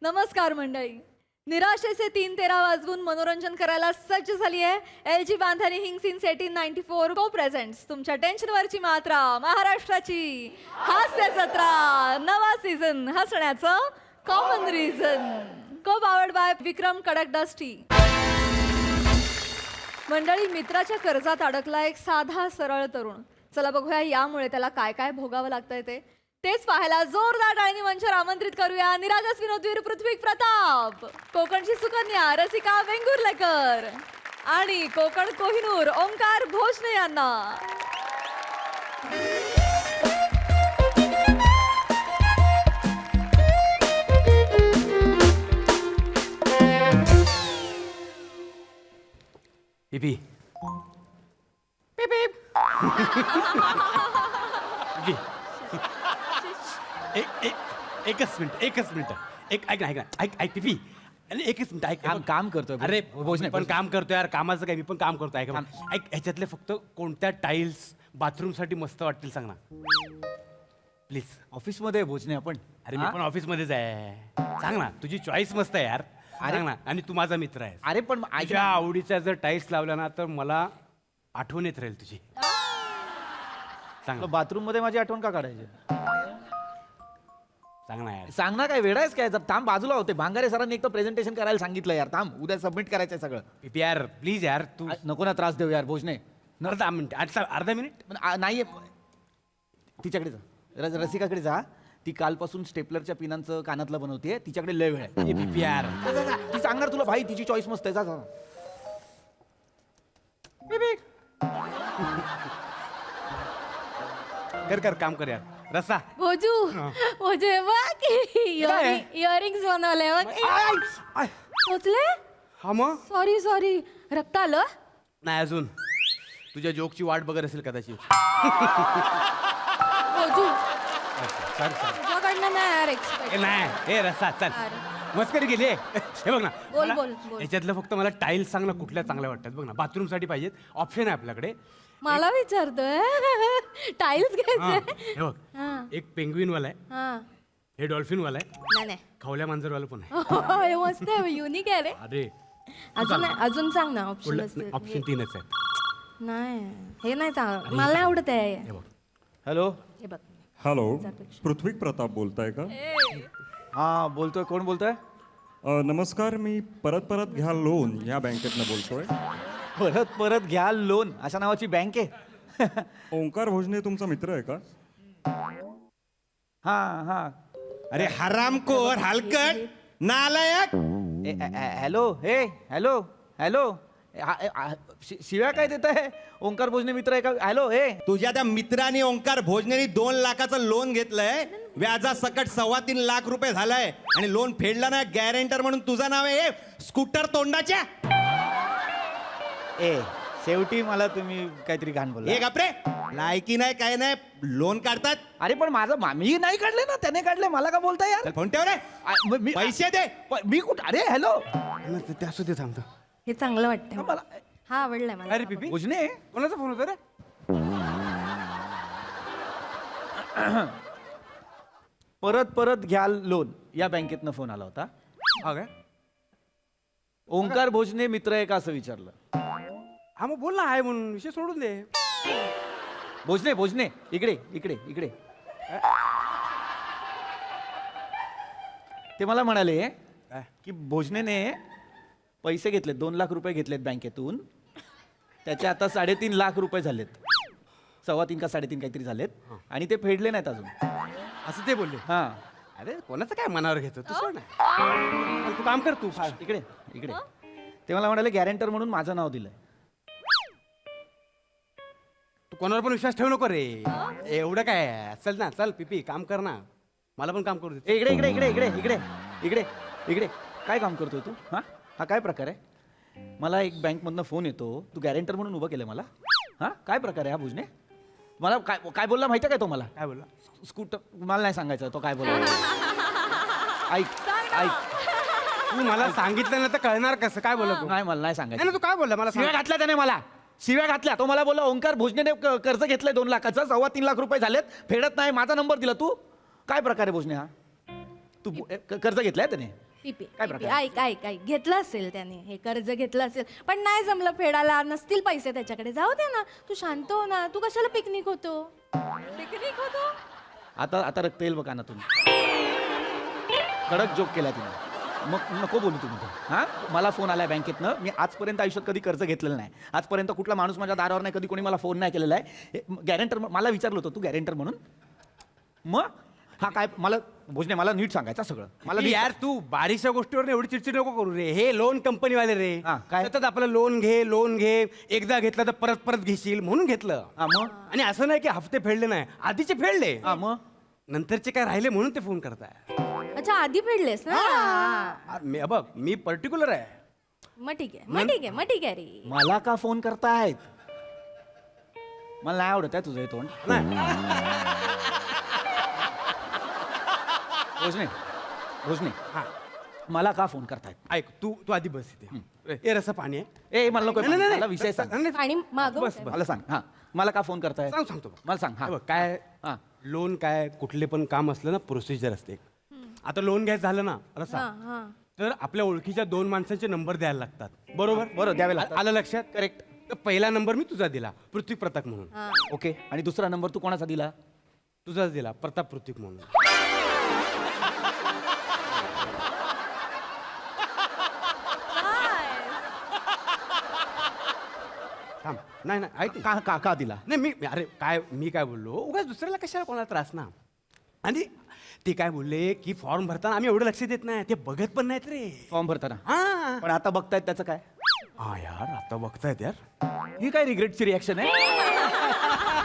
नमस्कार मंडळी. निराशेचे 3:13 वाजवून मनोरंजन करायला सज्ज झाली आहे LG बांधानी हिंग सिन्स 1894 को प्रेझेंट्स तुमच्या टेन्शनवरची मात्रा महाराष्ट्राची हास्य जत्रा नवा सीझन हसण्याचं कॉमन रिझन को पावर्ड बाय विक्रम कडक डस्टी. मंडळी, मित्राच्या कर्जात अडकला एक साधा सरळ तरुण. चला बघूया यामुळे त्याला काय काय भोगावं लागतंय तेच पाहायला जोरदार टाळणी मंचावर आमंत्रित करूया निरागस विनोदवीर पृथ्वी प्रताप, कोकणची सुकन्या रसिका वेंगुर्लेकर आणि कोकण कोहिनूर ओंकार भोजने यांना. पिपी पिपी एकच मिनिट ऐक पिपी. अरे एकच मिनिट ऐक. काम करतोय. अरे भोजने पण काम करतोय यार. कामाचं काय, मी पण काम करतोय. ऐक ह्याच्यातले फक्त कोणत्या टाईल्स बाथरूम साठी मस्त वाटतील सांग ना प्लीज. ऑफिस मध्ये भोजने आपण. अरे मी पण ऑफिस मध्येच आहे. सांग ना, तुझी चॉईस मस्त आहे यार. सांग ना. आणि तू माझा मित्र आहे. अरे पण तुझ्या आवडीच्या जर टाईल्स लावल्या ना तर मला आठवण येत राहील तुझी. सांग ना. बाथरूम मध्ये माझी आठवण का काढायची? सांग ना यार. सांग ना, काय वेळ आहेस काय? जर थांब, बाजूला होते. भांगारे सरांनी एक तर प्रेझेंटेशन करायला सांगितलं यार. थांब, उद्या सबमिट करायचंय सगळं. पिपी यार प्लीज यार. तू नको ना त्रास देऊ यार भोजने. अर्धा मिनिट. अर्धा मिनिट. नाहीये. तिच्याकडे जा, रसिकाकडे जा. ती कालपासून स्टेपलरच्या पिनांचं कानातलं बनवते. तिच्याकडे लय वेळ आहे. पिपी यार. जा, जा, जा. ती सांगणार तुला भाई, तिची चॉईस मस्त आहे. जा जा. कर काम कर यार. रसा भोजू भोजू हे बघ इयरिंग्स बनवले बघ. पोचले. हा मग सॉरी रक्त आलं. नाही अजून. तुझ्या जोकची वाट बघत असेल कदाचित. भोजू सर तुझ्याकडनं नाही यार एक्सपेक्ट. नाही हे रसा चल. अरे. मस्करी गेली. हे बघ ना. बोल, मला- बोल. याच्यातलं फक्त मला टाईल्स सांग ना, कुठल्या चांगल्या वाटतात बघ ना. बाथरूम साठी पाहिजेत. ऑप्शन आहे आपल्याकडे. मला विचारतोय टाईल्स हा, घ्यायचे. हे बघ. हा एक पेंग्विन वाला आहे. हा हे डॉल्फिन वाला आहे. नाही नाही खवल्या मांजरवाला पण आहे. हे मस्त आहे, युनिक आहे रे. अरे अजून सांग ना ऑप्शन कुठलं ऑप्शन 3च आहे. नाही हे नाही चांगलं, मला नाही आवडत आहे. हे बघ. हॅलो. हे बघ. हॅलो, पृथ्वी प्रताप बोलताय का? हा बोलतोय. कोण बोलतोय? नमस्कार, मी परत घ्या लोन या बँकेतनं बोलतोय. परत घ्या लोन अशा नावाची बँक आहे. ओंकार भोजने तुमचा मित्र आहे का? हा हा. अरे हरामखोर हलकट नालायक. हॅलो. हे हॅलो हॅलो. शिव्या काय देत आहे? ओंकार भोजने मित्र आहे का? हॅलो. हे तुझ्या त्या मित्राने ओंकार भोजनेनी 2 लाखाचं लोन घेतलंय. व्याजासकट 3.25 लाख रुपये झालाय आणि लोन फेडला ना. गॅरेंटर म्हणून तुझं नाव आहे स्कूटर तोंडाच्या. ए शेवटी मला तुम्ही काहीतरी घाण बोलला. हे गपरे, लायकी नाही काय नाही, लोन काढतात. अरे पण माझं मी नाही काढले ना, त्याने काढले. मला का बोलताय यार? चल फोन ठेव रे. पैसे दे. मी कुठं? अरे हॅलो. ते असू दे थांबतो. हे चांगलं वाटतं. मला हा आवडलाय मला. अरे पिपी भोजने कोणाचा फोन होता रे? परत घ्या लोन या बँकेतनं फोन आला होता. हा काय? ओंकार भोजने मित्र आहे का असं विचारलं. हा मग बोल ना आहे म्हणून, विषय सोडून दे. भोजने इकडे इकडे इकडे. ते मला म्हणाले काय? की भोजनेने पैसे घेतलेत, 2 लाख रुपये घेतलेत बँकेतून. त्याचे आता 3.5 लाख रुपये झालेत. 3.25 का 3.5 काहीतरी झालेत आणि ते फेडले नाहीत अजून. असं ते बोलले. हा अरे कोणाचं काय मनावर घेतो तू? सोड ना. तू काम कर. तू इकडे इकडे. ते मला म्हणाले गॅरेंटर म्हणून माझं नाव दिलंय. तू कोणावर पण विश्वास ठेवू नको रे. एवढं काय आहे? चल ना, चल पिपी काम कर ना. मला पण काम करू दे. इकडे इकडे इकडे इकडे इकडे इकडे इकडे. काय काम करतोय तू? हा काय प्रकार आहे? मला एक बँकमधनं फोन येतो, तू गॅरेंटर म्हणून उभं केलं मला. हा काय प्रकार आहे हा भुजने? मला काय काय बोलला माहिती आहे काय तो मला? काय बोलला? स्कूटर. मला नाही सांगायचं तो काय बोलला. ऐक ऐक. तू मला सांगितलं ना तर कळणार कसं? काय बोलला तू? नाही मला नाही नाही सांगायचं. ना, तू काय बोलला मला सांग. शिव्या घातल्या त्याने मला. शिव्या घातल्या. तो मला बोलला ओंकार भोजनेने कर्ज घेतलंय 2 लाखाचं, 3.25 लाख रुपये झालेत, फेडत नाही, माझा नंबर दिला. तू काय प्रकार आहे भोजने हा? तू कर्ज घेतलाय त्याने? पीपी काय पीपी, प्रकार? ऐक ऐक ऐक घेतलं असेल त्याने हे कर्ज घेतलं असेल पण नाही जमलं फेडायला नसतील पैसे त्याच्याकडे जाऊ दे ना तू शांत हो ना तू कशाला पिकनिक होतो आता आता रक्त येईल बघा ना तुम्ही कडक जोक केला तिने मग नको बोलू तुम्ही हां मला फोन आलाय बँकेतनं मी आजपर्यंत आयुष्यात कधी कर्ज घेतलेलं नाही आजपर्यंत कुठला माणूस माझ्या दारावर नाही कधी कोणी मला फोन नाही केलेला आहे गॅरेंटर मला विचारलं होतं तू गॅरेंटर म्हणून मग हा काय मला भोजने मला नीट सांगायचं सगळं मला मला नीट यार तू बारीकशा गोष्टीवर एवढी चिडचिड नको करू रे हे लोन कंपनीवाले रे हा, काय? सतत आपलं लोन घे एकदा घेतलं तर परत परत घेशील म्हणून घेतलं हा, मग? आणि असं नाही की हफ्ते फेडले नाही आधीचे फेडले हा मग नंतरचे काय राहिले म्हणून ते फोन करताय अच्छा आधी फेडलेस ना बघ मी पर्टिक्युलर आहे मग ठीक आहे मग ठीक आहे मग ठीक आहे रे मला का फोन करतायत मला नाही आवडत आहे तुझं हे तोंड भोजने भोजने हा मला का फोन करतायत ऐक तू तू आधी बस इथे ए रसा पाणी आहे ए मला नको नाही, नाही, मला नाही. विषय सांग नाही, नाही. आणि मागव बस, बस. मला सांग हा मला का फोन करतायत सांगतो बघ. मला सांग हा हे बघ, काय हा. लोन काय कुठले पण काम असलं ना प्रोसिजर असते आता लोन घ्यायचं झालं ना रसा हा हा तर आपल्या ओळखीच्या 2 माणसांचे नंबर द्यायला लागतात बरोबर बरोबर, द्यावे लागतात. आलं लक्षात करेक्ट तर पहिला नंबर मी तुझा दिला पृथ्वी प्रताप म्हणून हा ओके आणि दुसरा नंबर तू कोणाचा दिला तुझाच दिला प्रताप पृथ्वी म्हणून थांब नाही नाही ऐक ना. का का का दिला नाही मी अरे काय मी काय बोललो उगाच दुसऱ्याला कशाला कोणाला त्रास ना आणि ते काय बोलले की फॉर्म भरताना आम्ही एवढं लक्ष देत नाही ते बघत पण नाहीत रे फॉर्म भरताना हा पण आता बघतायत त्याचं काय हा यार आता बघतायत यार ही काय रिग्रेटची रिॲक्शन आहे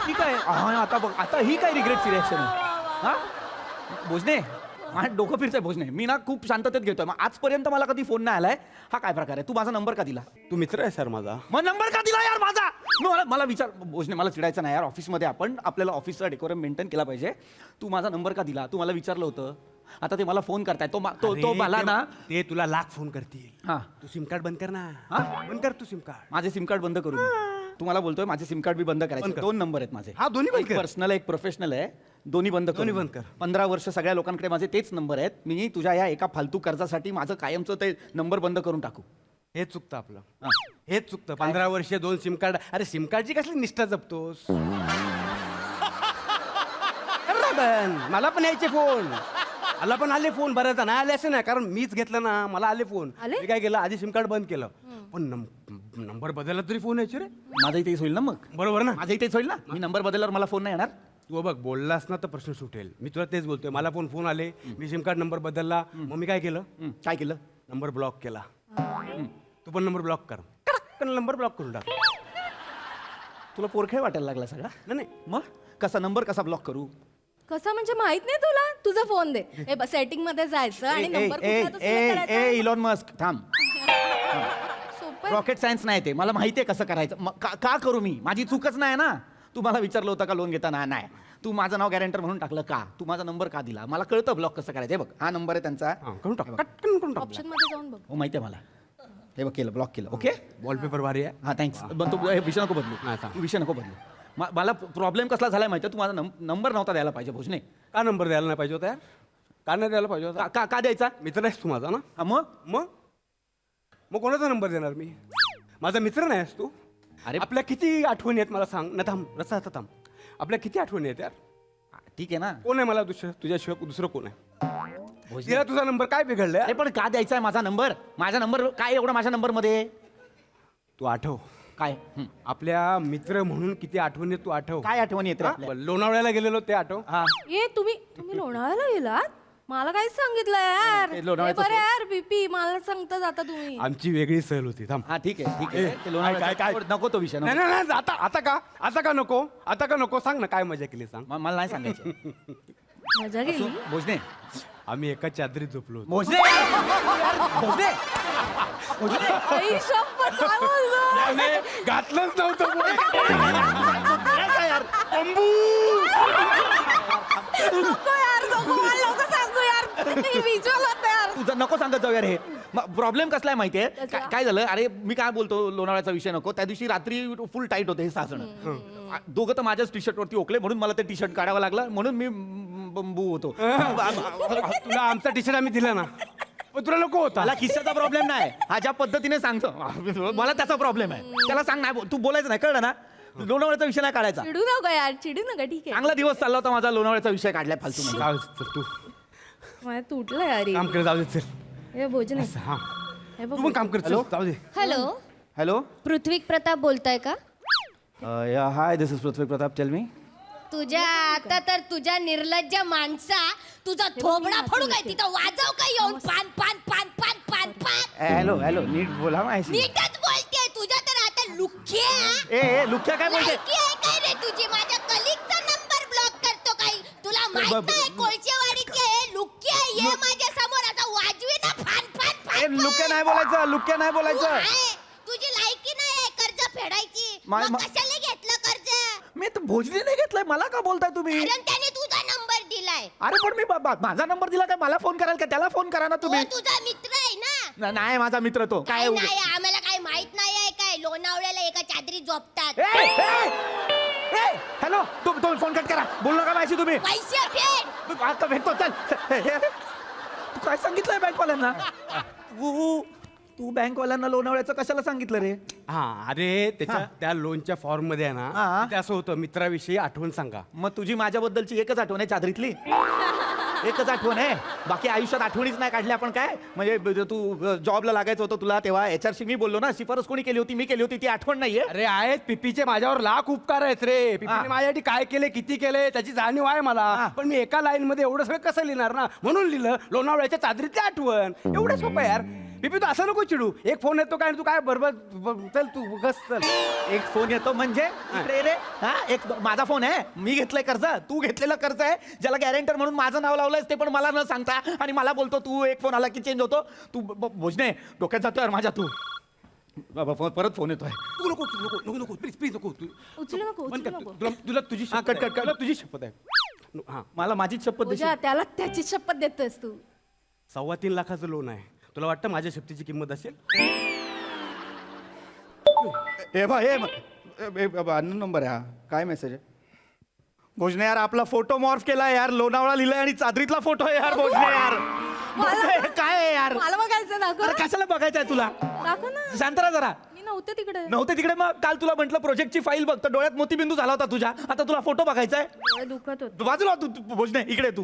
ही काय हा, आता बघ आता ही काय रिग्रेटची रिॲक्शन आहे हा भोजने माझं डोकं फिरतंय भोजने मी ना खूप शांततेत घेतोय मग आजपर्यंत मला कधी फोन नाही आलाय हा काय प्रकार आहे तू माझा नंबर का दिला तू मित्र आहे सर माझा मग नंबर का दिला यार माझा मला विचार भोजने मला चिडायचं नाही यार ऑफिसमध्ये आपण आपल्याला ऑफिसचा डेकोरम मेंटेन केला पाहिजे तू माझा नंबर का दिला तू मला विचारलं होतं आता ते मला फोन करताय तो अरे, मला ते- ना ते तुला लाख फोन करतील हा तू सिम कार्ड बंद कर ना हा? बंद कर तू सिम कार्ड माझे सिम कार्ड बंद करू तुम्हाला बोलतोय माझे सिम कार्ड बी बंद बंद करायचे कर. 2 नंबर आहेत माझे हा, दोन्ही बंद एक कर. पर्सनल एक प्रोफेशनल आहे दोन्ही बंद दोन्ही बंद कर. 15 वर्ष सगळ्या लोकांकडे माझे तेच नंबर आहेत मी तुझ्या या एका फालतू कर्जासाठी माझं कायमचं ते नंबर बंद करून टाकू हेच चुकतं आपलं हा. हेच चुकतं 15 वर्ष 2 सिम कार्ड अरे सिम कार्डची कसली निष्ठा जपतोस कर ना बंद. मला पण यायचे फोन मला पण आले फोन बऱ्याच नाही आले असे नाही कारण मीच घेतलं ना मला आले फोन आले? मी काय केलं आधी सिम कार्ड बंद केलं पण नंबर बदलला तरी फोन यायचे रे माझंही तेच होईल ना मग बरोबर ना माझंही तेच होईल ना मी नंबर बदलल्यावर मला फोन नाही येणार तू बघ बोललास ना तर प्रश्न सुटेल मी तुला तेच बोलतोय मला फोन आले मी सिम कार्ड नंबर बदलला मग मी काय केलं काय केलं नंबर ब्लॉक केला तू पण नंबर ब्लॉक कर नंबर ब्लॉक करून टाक तुला पोरखेळ वाटायला लागला सगळा नाही नाही मग कसा नंबर कसा ब्लॉक करू कसं म्हणजे माहित नाही तुला तुझा फोन दे हे सेटिंग मध्ये जायचं आणि नंबर कुठला तो select करायचा. इलॉन मस्क थांब सोपं आहे. रॉकेट सायन्स नाही ते मला माहिती आहे कसं करायचं का करू मी माझी चूकच नाही ना तू मला विचारलं होतं का लोन घेताना नाही तू माझं नाव गॅरेंटर म्हणून टाकलं का तू माझा नंबर का दिला मला कळतं ब्लॉक कसं करायचं हे बघ हा नंबर आहे त्यांचा हा, करून टाक कटकन करून टाक ऑप्शन मध्ये जाऊन बघ हो माहिती आहे मला हे बघ केलं ब्लॉक केलं ओके वॉलपेपर भारी आहे हा थँक्स पण तू हे विषय नको बदलू नाही, सांग. तू विषय नको बदलू मला प्रॉब्लेम कसला झालाय माहिती आहे तू माझा नंबर नव्हता द्यायला पाहिजे भोजने का नंबर द्यायला नाही पाहिजे होता यार का नाही द्यायला पाहिजे होता का द्यायचा मित्र आहेस तू माझा ना हा, मग मग कोणाचा नंबर देणार मी माझा मित्र नाहीस तू अरे आपल्या किती आठवणी आहेत मला सांग ना थांब रसा आता थांब आपल्या किती आठवणी आहेत यार ठीक आहे ना कोण आहे मला तुझ्याशिवाय दुसरं कोण आहे भोजने तिला तुझा नंबर काय बिघडलाय अरे पण का द्यायचा आहे माझा नंबर काय एवढं माझ्या नंबरमध्ये तू आठव काय आपल्या मित्र म्हणून किती आठवणी आहेत तू आठव काय आठवणी येते हा? लोणावळ्याला गेलेलो ते आठव हा ये तुम्ही लोणावळ्याला गेलात मला काहीच सांगितलं यार ते लोणावळ्याचं हे बरं यार बीपी मला सांगता जाता तुम्ही आमची वेगळी सहल होती थांब हा ठीक आहे ते लोणावळ्याचं- काय? नको तो विषय नको. नाही नाही नाही, आता का नको सांग ना काय मजा केली सांग मला नाही सांगायचं मजा गेली भोजने आम्ही एका चादरीत झोपलो होतो. भोजने भोजने आई शपथ, काय बोलतो? नाही, घातलंच नव्हतं बोल. काय यार नको यार नको मला नको सांगू यार हे visual होतं यार तुझं नको सांगत जाऊ यार हे प्रॉब्लेम कसला आहे माहितीये कसला? काय झालं अरे मी काय बोलतो लोणावळ्याचा विषय नको त्या दिवशी रात्री फुल टाईट होते हे 6 जण दोघं तर माझ्याच टी शर्ट वरती ओकले म्हणून मला ते टी शर्ट काढावं लागलं म्हणून मी बंबू होतो तुला आमचा टी शर्ट आम्ही दिला ना पण तुला नको होता मला किस्साचा प्रॉब्लेम नाही, हा ज्या पद्धतीने सांगतो मला त्याचा प्रॉब्लेम आहे. त्याला सांग नाही तू बोलायचं नाही, कळलं ना? लोणावळ्याचा विषय नाही काढायचा. चिडू नका यार, चिडू नका, ठीक आहे. चांगला दिवस चालला होता माझा, लोणावळ्याचा विषय काढलाय फालतू मध्ये. जाऊ दे, चल तू मला तुटलं यार काम कर, जाऊ दे चल. हे भोजन आहे. हा हे बघ. तू पण काम कर, चल, जाऊ दे. हॅलो हॅलो, पृथ्वीक प्रताप बोलताय का? Hi, this is Prithvi Pratap. Tell me. तुझ्या आता तर तुझ्या निर्लज्ज माणसा तुझा थोबडा फोडू काय तिथं वाजव काय येऊन पान पान पान पान पान पान. हॅलो हॅलो, नीट बोला माझ्याशी. नीटच बोलते तुझ्या तर आता लुक्या ए लुक्या काय बोलते? लायकी आहे काय रे तुझी? माझ्या कलिगचा नंबर ब्लॉक करतो काय? तुला माहित नाही कोळशेवाडीचे हे लुक्या ये माझ्या समोर आता वाजवी ना फान फान ए फान. लुक्या नाही बोलायचं, लुक्या नाही तू बोलायचं. आहे, तुझी लायकी नाही आहे कर्ज फेडायची. मा- मग कशाला घेतलं कर्ज? मी तर भोजनी नाही घेतलंय, मला का बोलताय तुम्ही? कारण त्याने तुझा नंबर दिलाय. अरे पण मी माझा नंबर दिला काय? मला फोन कराल का? त्याला फोन करा ना तो तुम्ही. तुझा मित्र आहे ना? नाही माझा मित्र तो. काय काय नाही, आम्हाला काय माहित नाही आहे काय? लोणावळ्याला एका चादरी झोपतात. हॅलो, तुम्ही फोन कट करा, बोलू नका माझी तुम्ही. पैसे फेड. आता भेटतो, चल. तू काय सांगितलंय बँकवाल्यांना? तू बँकवाल्यांना लोणावळ्याचं कशाला सांगितलं रे? हा अरे त्याच्या त्या लोनच्या फॉर्म मध्ये आहे हा. ना, ते असं होतं मित्राविषयी आठवण सांगा. मग तुझी माझ्याबद्दलची एकच आठवण आहे चादरीतली? एकच आठवण आहे, बाकी आयुष्यात आठवणीच नाही काढल्या आपण. काय म्हणजे तू जॉबला लागायचं होतं तुला तेव्हा HR शी मी बोललो ना, शिफारस कोणी केली होती? मी केली होती, ती आठवण नाहीये. अरे आहेत पिपीचे माझ्यावर लाख उपकार आहेत रे. पिपीने माझ्यासाठी काय केले, किती केले त्याची जाणीव आहे मला. पण मी एका लाईन मध्ये एवढं सगळं कसं लिहिणार ना, म्हणून लिहिलं लोणावळ्याच्या चादरीतली आठवण. एवढं सोपं आहे यार. पिपी तू असं नको चिडू. एक फोन येतो काय, तू काय बरोबर चल तू बस चल. एक फोन येतो म्हणजे इकडे रे. हा, एक माझा फोन आहे, मी घेतलंय कर्ज, तू घेतलेलं कर्ज आहे, ज्याला गॅरेंटर म्हणून माझं नाव लावलंयस ते पण मला न सांगता, आणि मला बोलतो तू एक फोन आला की चेंज होतो. तू भोजने डोक्यात जातोय यार माझ्या. तू बाबा परत फोन येतोय. तू नको नको नको नको प्लीज प्लीज नको. तू उचलू नको, बंद उचलू कर. नको. तुला तुझी हा, शपथ कट, आहे. Cut, cut. तुला तुझी शपथ आहे. हा मला माझीच शपथ पूजा, देशील? त्याला त्याची शपथ देतोस तू. 3.25 लाखाचं लोन आहे. तुला वाटतं माझ्या शपथीची किंमत असेल? अन्न नंबर आहे हा. काय मेसेज आहे? भोजने यार, आपला फोटो मॉर्फ केला यार, लोणावळा लिहिलाय आणि चादरीतला फोटो आहे यार. भोजने यार, हे काय आहे यार? मला बघायचं दाखव अरे कशाला बघायचंय तुला? दाखव ना. शांत राहा जरा. मी नव्हते तिकडे. नव्हते तिकडे, मग काल तुला म्हटलं प्रोजेक्टची फाईल बघ, तर डोळ्यात मोतीबिंदू झाला होता तुझ्या. आता तुला फोटो बघायचा आहे? डोळे दुखत होते. बाजूला तू भोजने, इकडे तू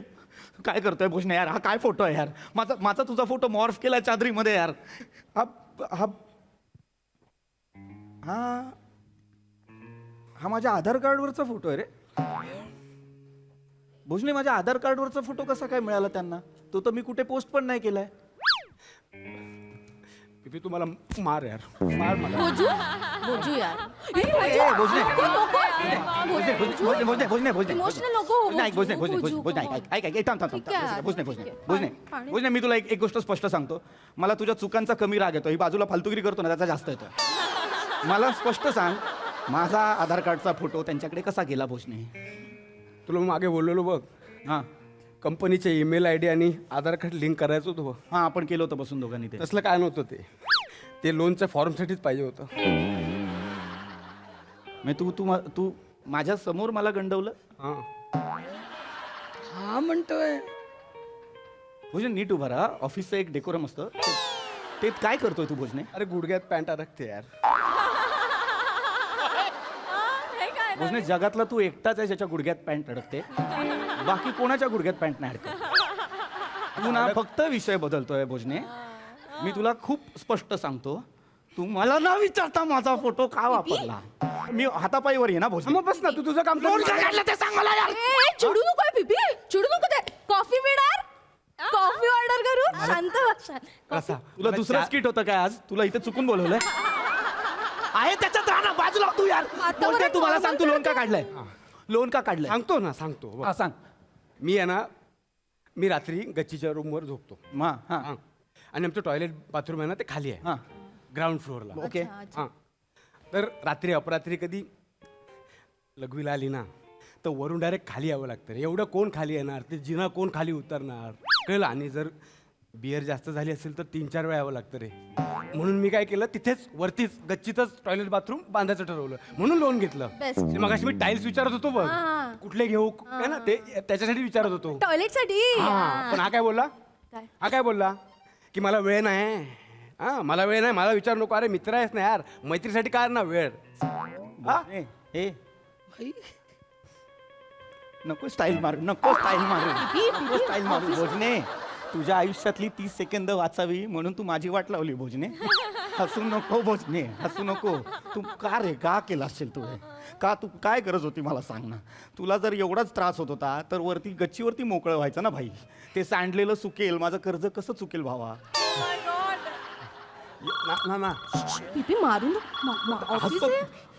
काय करतोय भोजने यार? हा काय फोटो आहे यार? माझा तुझा फोटो मॉर्फ केलाय चादरीमध्ये यार. हा हा हा हा माझ्या आधार कार्डवरचा फोटो आहे रे. भोजने, माझ्या आधार कार्डवरचा फोटो कसा काय मिळाला त्यांना? तो तर मी कुठे पोस्ट पण नाही केलाय. पिपी तू मला मार यार, मार मला. भोजू भोजू यार. भोजने Emotional नको हो, नाही, भोजू, भोजने भोजू, ठीक आहे, ठीक आहे. मी तुला एक गोष्ट स्पष्ट सांगतो. मला तुझ्या चुकांचा कमी राग येतो. ही बाजूला फालतुगिरी करतो ना, त्याचा जास्त येतो. मला स्पष्ट सांग, माझा आधार कार्डचा फोटो त्यांच्याकडे कसा गेला भोजने? तुला मागे बोललेलो बघ, हां कंपनीचे ईमेल ID आणि आधार कार्ड लिंक करायचं होतं बघ. हां, आपण केलं होतं बसून दोघांनी ते. तसलं काय नव्हतं ते. ते लोनच्या फॉर्मसाठीच पाहिजे होतं. मग तू माझ्या समोर मला गंडवलं? हां हा म्हणतोय. भोजने नीट उभा राहा. ऑफिसचं एक डेकोरम असतं, ते काय करतोय तू भोजने? अरे गुडघ्यात पॅन्ट अडकते यार. हे काय? भोजने, जगातला तू एकटाच आहे ज्याच्या गुडघ्यात पॅन्ट अडकते. बाकी कोणाच्या गुडघ्यात पॅन्ट नाही अडकत. तू ना फक्त विषय बदलतोय भोजने. मी तुला खूप स्पष्ट सांगतो, तू मला न विचारता माझा फोटो का वापरला? मी हातापायीवर ये ना भोजने. मग बस ना, तू तुझं काम कर. लोन का काढलं ते सांग मला यार. चिडू नको पिपी, चिडू नको. ते कॉफी मिळणार, कॉफी ऑर्डर करू. शांत बस, शांत. कसा? तुला दुसरं स्किट होतं काय आज? तुला इथे चुकून बोलवलंय आहे त्याच्यात राहा ना, बाजूला तू यार. आता बोलते, बरं तू मला normal सांग, तू लोन का काढलंय? लोन का काढलंय? सांगतो ना, सांगतो बघ. हा सांग. मी आहे ना, मी रात्री गच्चीच्या रूमवर झोपतो. हां हां हां. आणि आमचं टॉयलेट बाथरूम आहे ना, ते खाली आहे हां ग्राउंड फ्लोअरला. ओके. हां. तर रात्री अपरात्री कधी लघवीला आली ना, तर वरून डायरेक्ट खाली यावं लागतं रे. एवढं कोण खाली येणार? ते जिना कोण खाली उतरणार? कळलं? आणि जर बियर जास्त झाली असेल तर 3-4 वेळा यावं लागतं रे. म्हणून मी काय केलं, तिथेच वरतीच गच्चीतच टॉयलेट बाथरूम बांधायचं ठरवलं. म्हणून लोन घेतलं. Best. मगाशी मी टाईल्स विचारत होतो बघ, हां. कुठले घेऊ काय ना, ते त्याच्यासाठी विचारत होतो. टॉयलेट साठी. हां. पण हा काय बोलला? काय? हा काय बोलला की मला वेळ नाही. हा मला वेळ नाही, मला विचार नको. अरे मित्र आहेस ना यार, मैत्रीसाठी काय ना वेळ. हा? ए भाई नको स्टाईल मारू, नको स्टाईल मारू भोजने. तुझ्या आयुष्यातली 30 सेकंद वाचावी म्हणून तू माझी वाट लावली भोजने. हसू नको भोजने, हसू नको. तू का रे, का केला असेल तू हे? का, तू काय गरज होती मला सांग ना. तुला जर एवढाच त्रास होत होता तर वरती गच्चीवरती मोकळं व्हायचं ना भाई. ते सांडलेलं चुकेल, माझं कर्ज कसं चुकेल भावा. ना पिपी मारू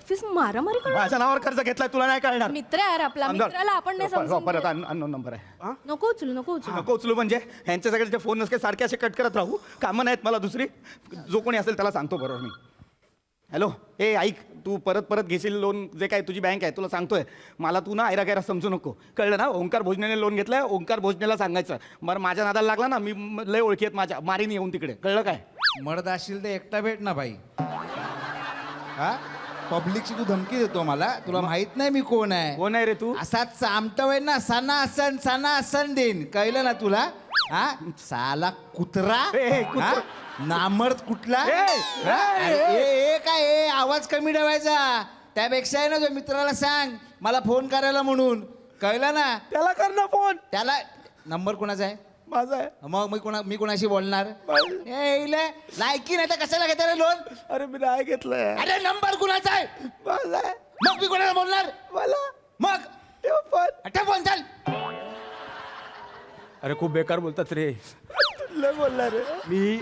ऑफिस मारामारी कर. माझ्या नावावर कर्ज घेतलाय, तुला नाही कळणार. मित्र यार आपला, मित्राला आपण नाही समजून परत घेत. अननोन नंबर आहे. नको उचलू नको उचलू. नको उचलू म्हणजे ह्यांचे सगळ्यांचे फोन नसके सारखे असे कट करत राहू. कामं नाहीत मला दुसरी. जो कोणी असेल त्याला सांगतो बरोबर मी. हॅलो, ए ऐक, तू परत परत घेशील लोन, जे काय तुझी बँक आहे, तुला सांगतोय. मला तू ना ऐरा गैरा समजू नको, कळलं ना. ओंकार भोजनेने लोन घेतलंय, ओंकार भोजनेला सांगायचं. बरं माझ्या नादाला लागला ना, मी लय ओळखी आहेत माझ्या, मारीन येऊन तिकडे, कळलं काय. मर्द असशील तर एकटा भेट ना भाई. हा पब्लिकची तू धमकी देतो मला, तुला माहित नाही मी कोण आहे. कोण आहे रे तू. असा चामटवय ना, सणा असन देईन, कळलं ना तुला. हा साला कुत्रा. ए, कुत्रा. हा? नामर्द कुठला. ए, हा? ए काय ए, आवाज कमी ठेवायचा. त्यापेक्षा आहे ना जो मित्राला सांग मला फोन करायला म्हणून, कळलं ना. त्याला कर ना फोन. त्याला नंबर कोणाचा आहे. माझा आहे. मग मी कोणाशी बोलणार. लायकी नाही तर कशाला घेता रे लोन. अरे मी नाही घेतलंय. अरे नंबर कुणाचा आहे. माझा आहे. मग मी कोणाला बोलणार. मला मग ठेव फोन. अठ्ठा फोन चाल. अरे खूप बेकार बोलतात रे. लय बोलला रे. मी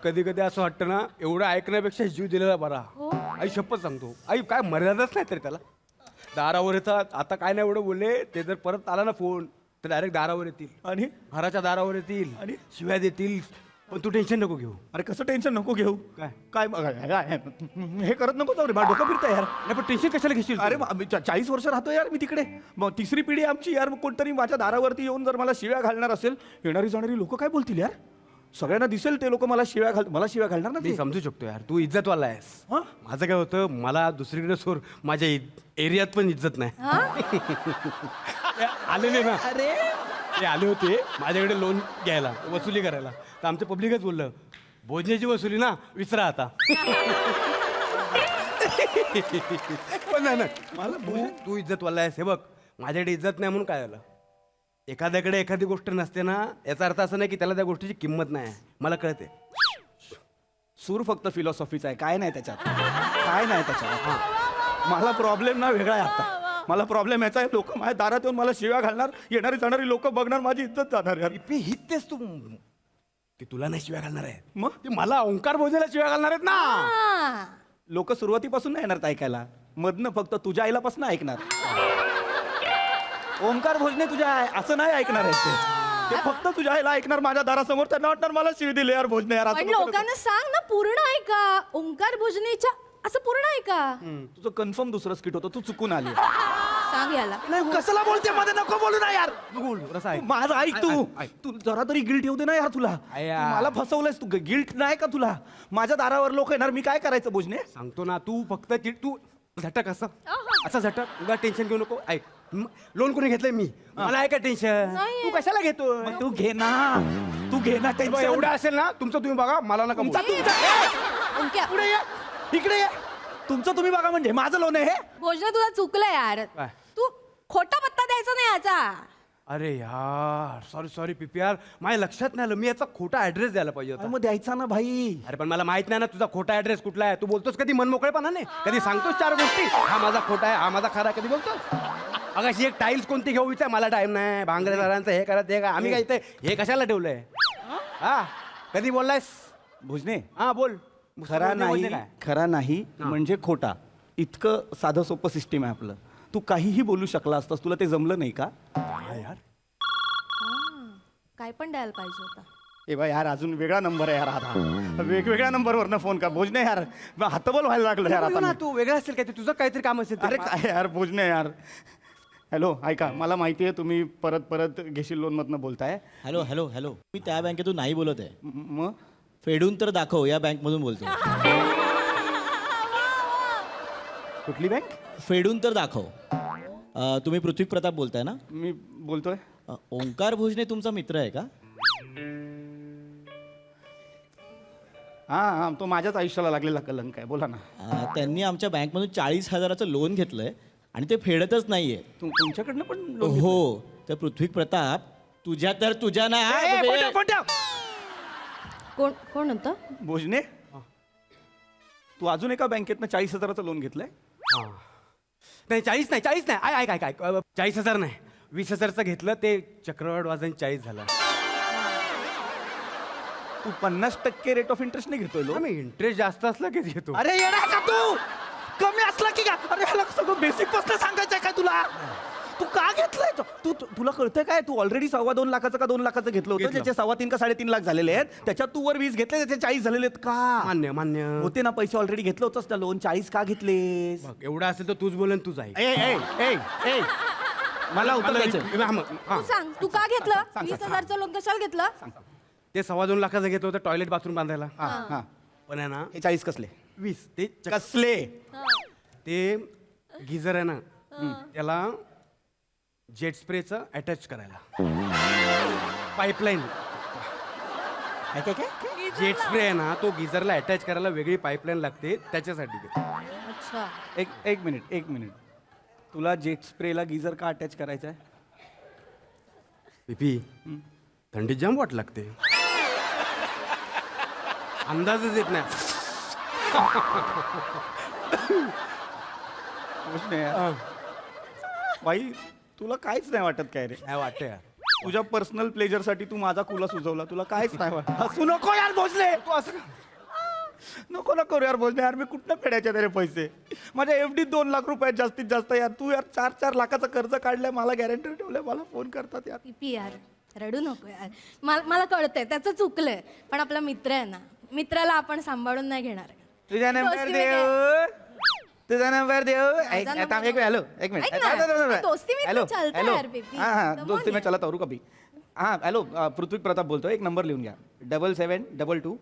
कधी कधी असं वाटतं ना, एवढं ऐकण्यापेक्षा जीव दिलेला बरा. आई शपथ सांगतो, आई काय मर्यादाच नाही तरी त्याला. दारावर येतात. आता काय नाही एवढं बोलले, ते जर परत आला ना फोन तर डायरेक्ट दारावर येतील, आणि घराच्या दारावर येतील आणि? शिव्या देतील. पण तू टेन्शन नको घेऊ. अरे कसं टेन्शन नको घेऊ. काय? काय काय हे करत नको जाऊ रे, मला डोकं फिरतं यार. नाही पण टेन्शन कशाला घेशील तू? अरे 40 वर्ष राहतो यार मी तिकडे. मग तिसरी पिढी आमची यार. मग कोणतरी माझ्या दारावरती येऊन जर मला शिव्या घालणार असेल, येणारी जाणारी लोक काय बोलतील यार. सगळ्यांना दिसेल ते लोक मला शिव्या घालणार ना मी ते. समजू शकतो यार, तू इज्जतवाला आहेस. हा? माझं काय होतं, मला दुसरीकडे सोर, माझ्या एरियात पण इज्जत नाही. ते आलेले ना, ते आले होते माझ्याकडे लोन घ्यायला, वसुली करायला. तर आमचं पब्लिकच बोललं, भोजनाची वसुली ना विसरा आता. पण नाही मला तू इज्जतवाला आहेस. हे बघ, माझ्याकडे इज्जत नाही म्हणून काय झालं. एखाद्याकडे एखादी गोष्ट नसते ना, याचा अर्थ असं नाही की त्याला त्या गोष्टीची किंमत नाही. मला कळते. सूर फक्त फिलॉसॉफीचा आहे, काय नाही त्याच्यात. काय नाही त्याच्यात. मला प्रॉब्लेम ना वेगळा आहे आता. मला प्रॉब्लेम याचा आहे, लोक माझ्या दारात येऊन मला शिव्या घालणार, येणारी जाणारी लोक बघणार, माझी इज्जत जाणार यार. हितेच तू, ते तुला नाही शिव्या घालणार आहे, मग ते मला ओंकार भोजनाला शिव्या घालणार आहेत ना. लोक सुरुवातीपासून नाही येणार ऐकायला, मधनं फक्त तुझ्या आईलापासून ऐकणार. ओंकार भोजने तुझ्या असं नाही ऐकणार आहेत ते फक्त तुझ्या आईला ऐकणार. माझ्या दारासमोर त्यांना वाटणार मला शिवी दिले यार भोजने यार. पण लोकांना सांग ना, पूर्ण ऐका. ओंकार भोजनेच्या असं पूर्ण ऐका. तुझं कन्फर्म दुसरं स्किट होतं, तू चुकून आली. सांग याला. कसला बोलते मध्ये, नको बोलू ना यार. बोल रसा आहे. माझं ऐक तू. ऐक. तू जरा तरी गिल्ट येऊ दे ना यार तुला. आया. तू मला फसवलंयस तू. गिल्ट नाही का तुला. माझ्या दारावर लोक येणार, मी काय करायचं भोजने. सांगतो ना, तू फक्त तू झटक असं झटक, उगा टेन्शन घेऊ नको. ऐक, लोन कोणी घेतलंय मी, मला आहे का टेन्शन. नाही. तू कशाला घेतो. मग तू घे ना, तू घे ना टेन्शन. एवढं असेल ना तुमचं तुम्ही बघा, मला नका बोलू. ओंक्या, पुढे ये, इकडे ये. तुमचं तुम्ही बघा म्हणजे माझं लोन आहे हे. भोजने तुला चुकलं यार. काय? तू खोटा पत्ता द्यायचा नाही याचा. अरे यार, सॉरी पीपीआर, माझ्या लक्षात नाही आलं. मी याचा खोटा ऍड्रेस द्यायला पाहिजे होता. मग द्यायचा ना भाई. अरे पण मला माहित नाही ना तुझा खोटा ऍड्रेस कुठला आहे. तू बोलतोस कधी मनमोकळेपणाने, कधी सांगतोस 4 गोष्टी, हा माझा खोटा आहे, हा माझा खरा आहे, कधी बोलतोस. अगाशी एक टाईल्स कोणती घेऊ विचार, मला टाइम नाही. भांगरे सरांचं हे करा ते का, आम्ही काय इथे हे कशाला ठेवलंय. हा कधी बोललायस भोजने हा बोल. खरा नाही, काय? खरा नाही म्हणजे खोटा. इतकं साधं सोपं सिस्टीम आहे आपलं. तू काहीही बोलू शकला असतास, तुला ते जमलं नाही का. हा यार, काय पण द्यायला पाहिजे होता. ए बा यार, अजून वेगळा नंबर आहे यार. आता वेगवेगळ्या नंबरवरनं फोन का भोजने यार. हातबल व्हायला लागलं यार बोलू आता ना, मी. तू वेगळं असेल काय, ते तुझं काहीतरी काम असेल ते. अरे काय यार भोजने यार. हॅलो ऐका, मला माहिती आहे तुम्ही परत परत घेशील लोन मधनं बोलताय. हॅलो हॅलो हॅलो, मी त्या बँकेतून नाही बोलत आहे. मग फेडून तर दाखव या बँकमधून बोलतो. कुठली बँक. फेडून तर दाखव. तुम्ही पृथ्वी प्रताप बोलताय ना. मी बोलतोय. ओंकार भोजने तुमचा मित्र आहे का. हां तो माझ्याच आयुष्याला लागलेला कलंक आहे. बोला ना. त्यांनी आमच्या बँकमधून 40,000चं लोन घेतलंय आणि ते फेडतच नाहीये. तुमच्याकडनं पण loan घेतलंय? हो, तर पृथ्वी प्रताप तुझ्या ना ए, फोन ठेव. कोण होतं? भोजने तू अजून एका बँकेतनं 40,000चं लोन घेतलंय? हां नाही 40 नाही ऐक 40,000 नाही 20,000चं घेतलं ते चक्रवाढ वाजून 40 झालं. तू 50% रेट ऑफ इंटरेस्ट नाही घेतोय लोन? मी इंटरेस्ट जास्त असला की घेतो. अरे येणार का तू? कमी असला की का? अरे ह्याला सगळं बेसिक पासून सांगायचंय काय तुला? तू का घेतलंय तुला कळतंय काय? तू ऑलरेडी 2.25 लाखाचं का 2 लाखाचं घेतलं होतं, ज्याचे 3.5 का 3.5 लाख झालेले आहेत. त्याच्यात तू वर 20 घेतले, त्याचे 40 झालेले आहेत का? मान्य होते ना पैसे ऑलरेडी घेतलं होतंस त्या लोन. 40 का घेतलेस? बघ, एवढं असेल तर तूच बोल तूच आहे. ए मला उत्तर द्यायचं. तू सांग, तू का घेतलं? 20,000चं लोन कशाला घेतलं? ते 2.25 लाखाचं घेतलं होतं टॉयलेट बाथरूम बांधायला. हां पण आहे ना हे 40 कसले? 20 ते कसले? ते गिझर आहे ना त्याला जेट स्प्रेचं अटॅच करायला पाईपलाईन. काय जेट स्प्रे आहे ना तो गिझरला अटॅच करायला वेगळी पाईपलाईन लागते त्याच्यासाठी ते. अच्छा. एक मिनिट तुला जेट स्प्रेला गिझर का अटॅच करायचा आहे? पिपी थंडीत जाम वाट लागते, अंदाजच येत नाही. बाई तुला काहीच नाही वाटत काय रे? काय वाटतं यार. तुझ्या पर्सनल प्लेजरसाठी तू माझा कुला सुचवला, तुला काहीच नाही वाटत. हसू नको यार भोसले, तू असं नको यार भोसले. यार मी कुठनं फेडायचे रे पैसे? माझ्या एफडी 2 लाख रुपयात जास्तीत जास्त. यार तू यार 4 लाखाचं कर्ज काढलंय, मला गॅरंटर ठेवलंय, मला फोन करतात यार. पिपी यार, रडू नको यार. मला कळतंय त्याचं चुकलंय, पण आपला मित्र आहे ना, मित्राला आपण सांभाळून नाही घेणार. तुझा नंबर दोस्ती देऊ, तुझा नंबर देऊ. माझा number एक हॅलो एक मिनिट. ऐक ना, दोस्ती में तो चलता है यार बेबी. हां दोस्ती में चला तारू कभी. हां हॅलो पृथ्वी प्रताप बोलतोय. एक नंबर लिहून घ्या. 7722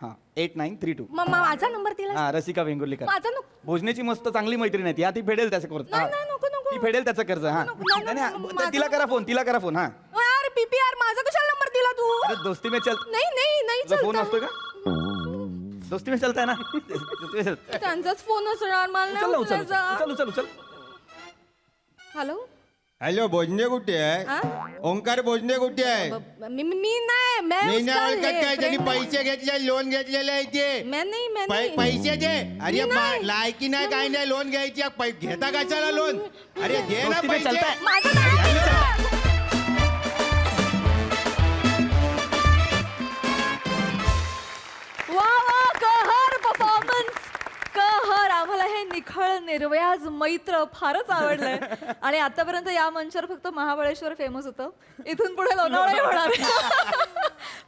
हां 8932. माझा नंबर दिला. हां रसिका वेंगुर्लेकर. माझा नको. भोजनेची मस्त चांगली मैत्रीण आहे ती. ती फेडेल त्याचं कर्ज. नाही, नाही, नको. ती फेडेल त्याचं कर्ज. हां नको, तिला करा फोन. हां यार पिपी यार, माझा कशाला नंबर दिला तू? अरे दोस्ती में चल. नाही तुझा फोन चलता. असतोय का? दोस्ती में चलता है ना? दोस्ती में चल. त्यांचाच फोन असणार, मला नाही उचलायचा. उचल. हॅलो. हॅलो भोजने कुठे आहे? हा? ओंकार भोजने कुठे आहे? मी नाही, मैं मी उसका नाही ओळखत काय, त्यांनी friend पैसे घेतले, लोन घेतलेले आहे ते. मैं नहीं. पैसे दे. अरे मी नाही. लायकी नाही काय नाही लोन घ्यायची. घेता कशाला लोन? अरे दे ना दोस्ती में पैसे. चलता है. माझं नाही. वा कहर परफॉर्मन्स, कहर. आम्हाला हे निखळ निर्व्याज मैत्र फारच आवडलंय. आणि आतापर्यंत या मंचावर फक्त महाबळेश्वर फेमस होतं, इथून पुढे लोणावळा होणार.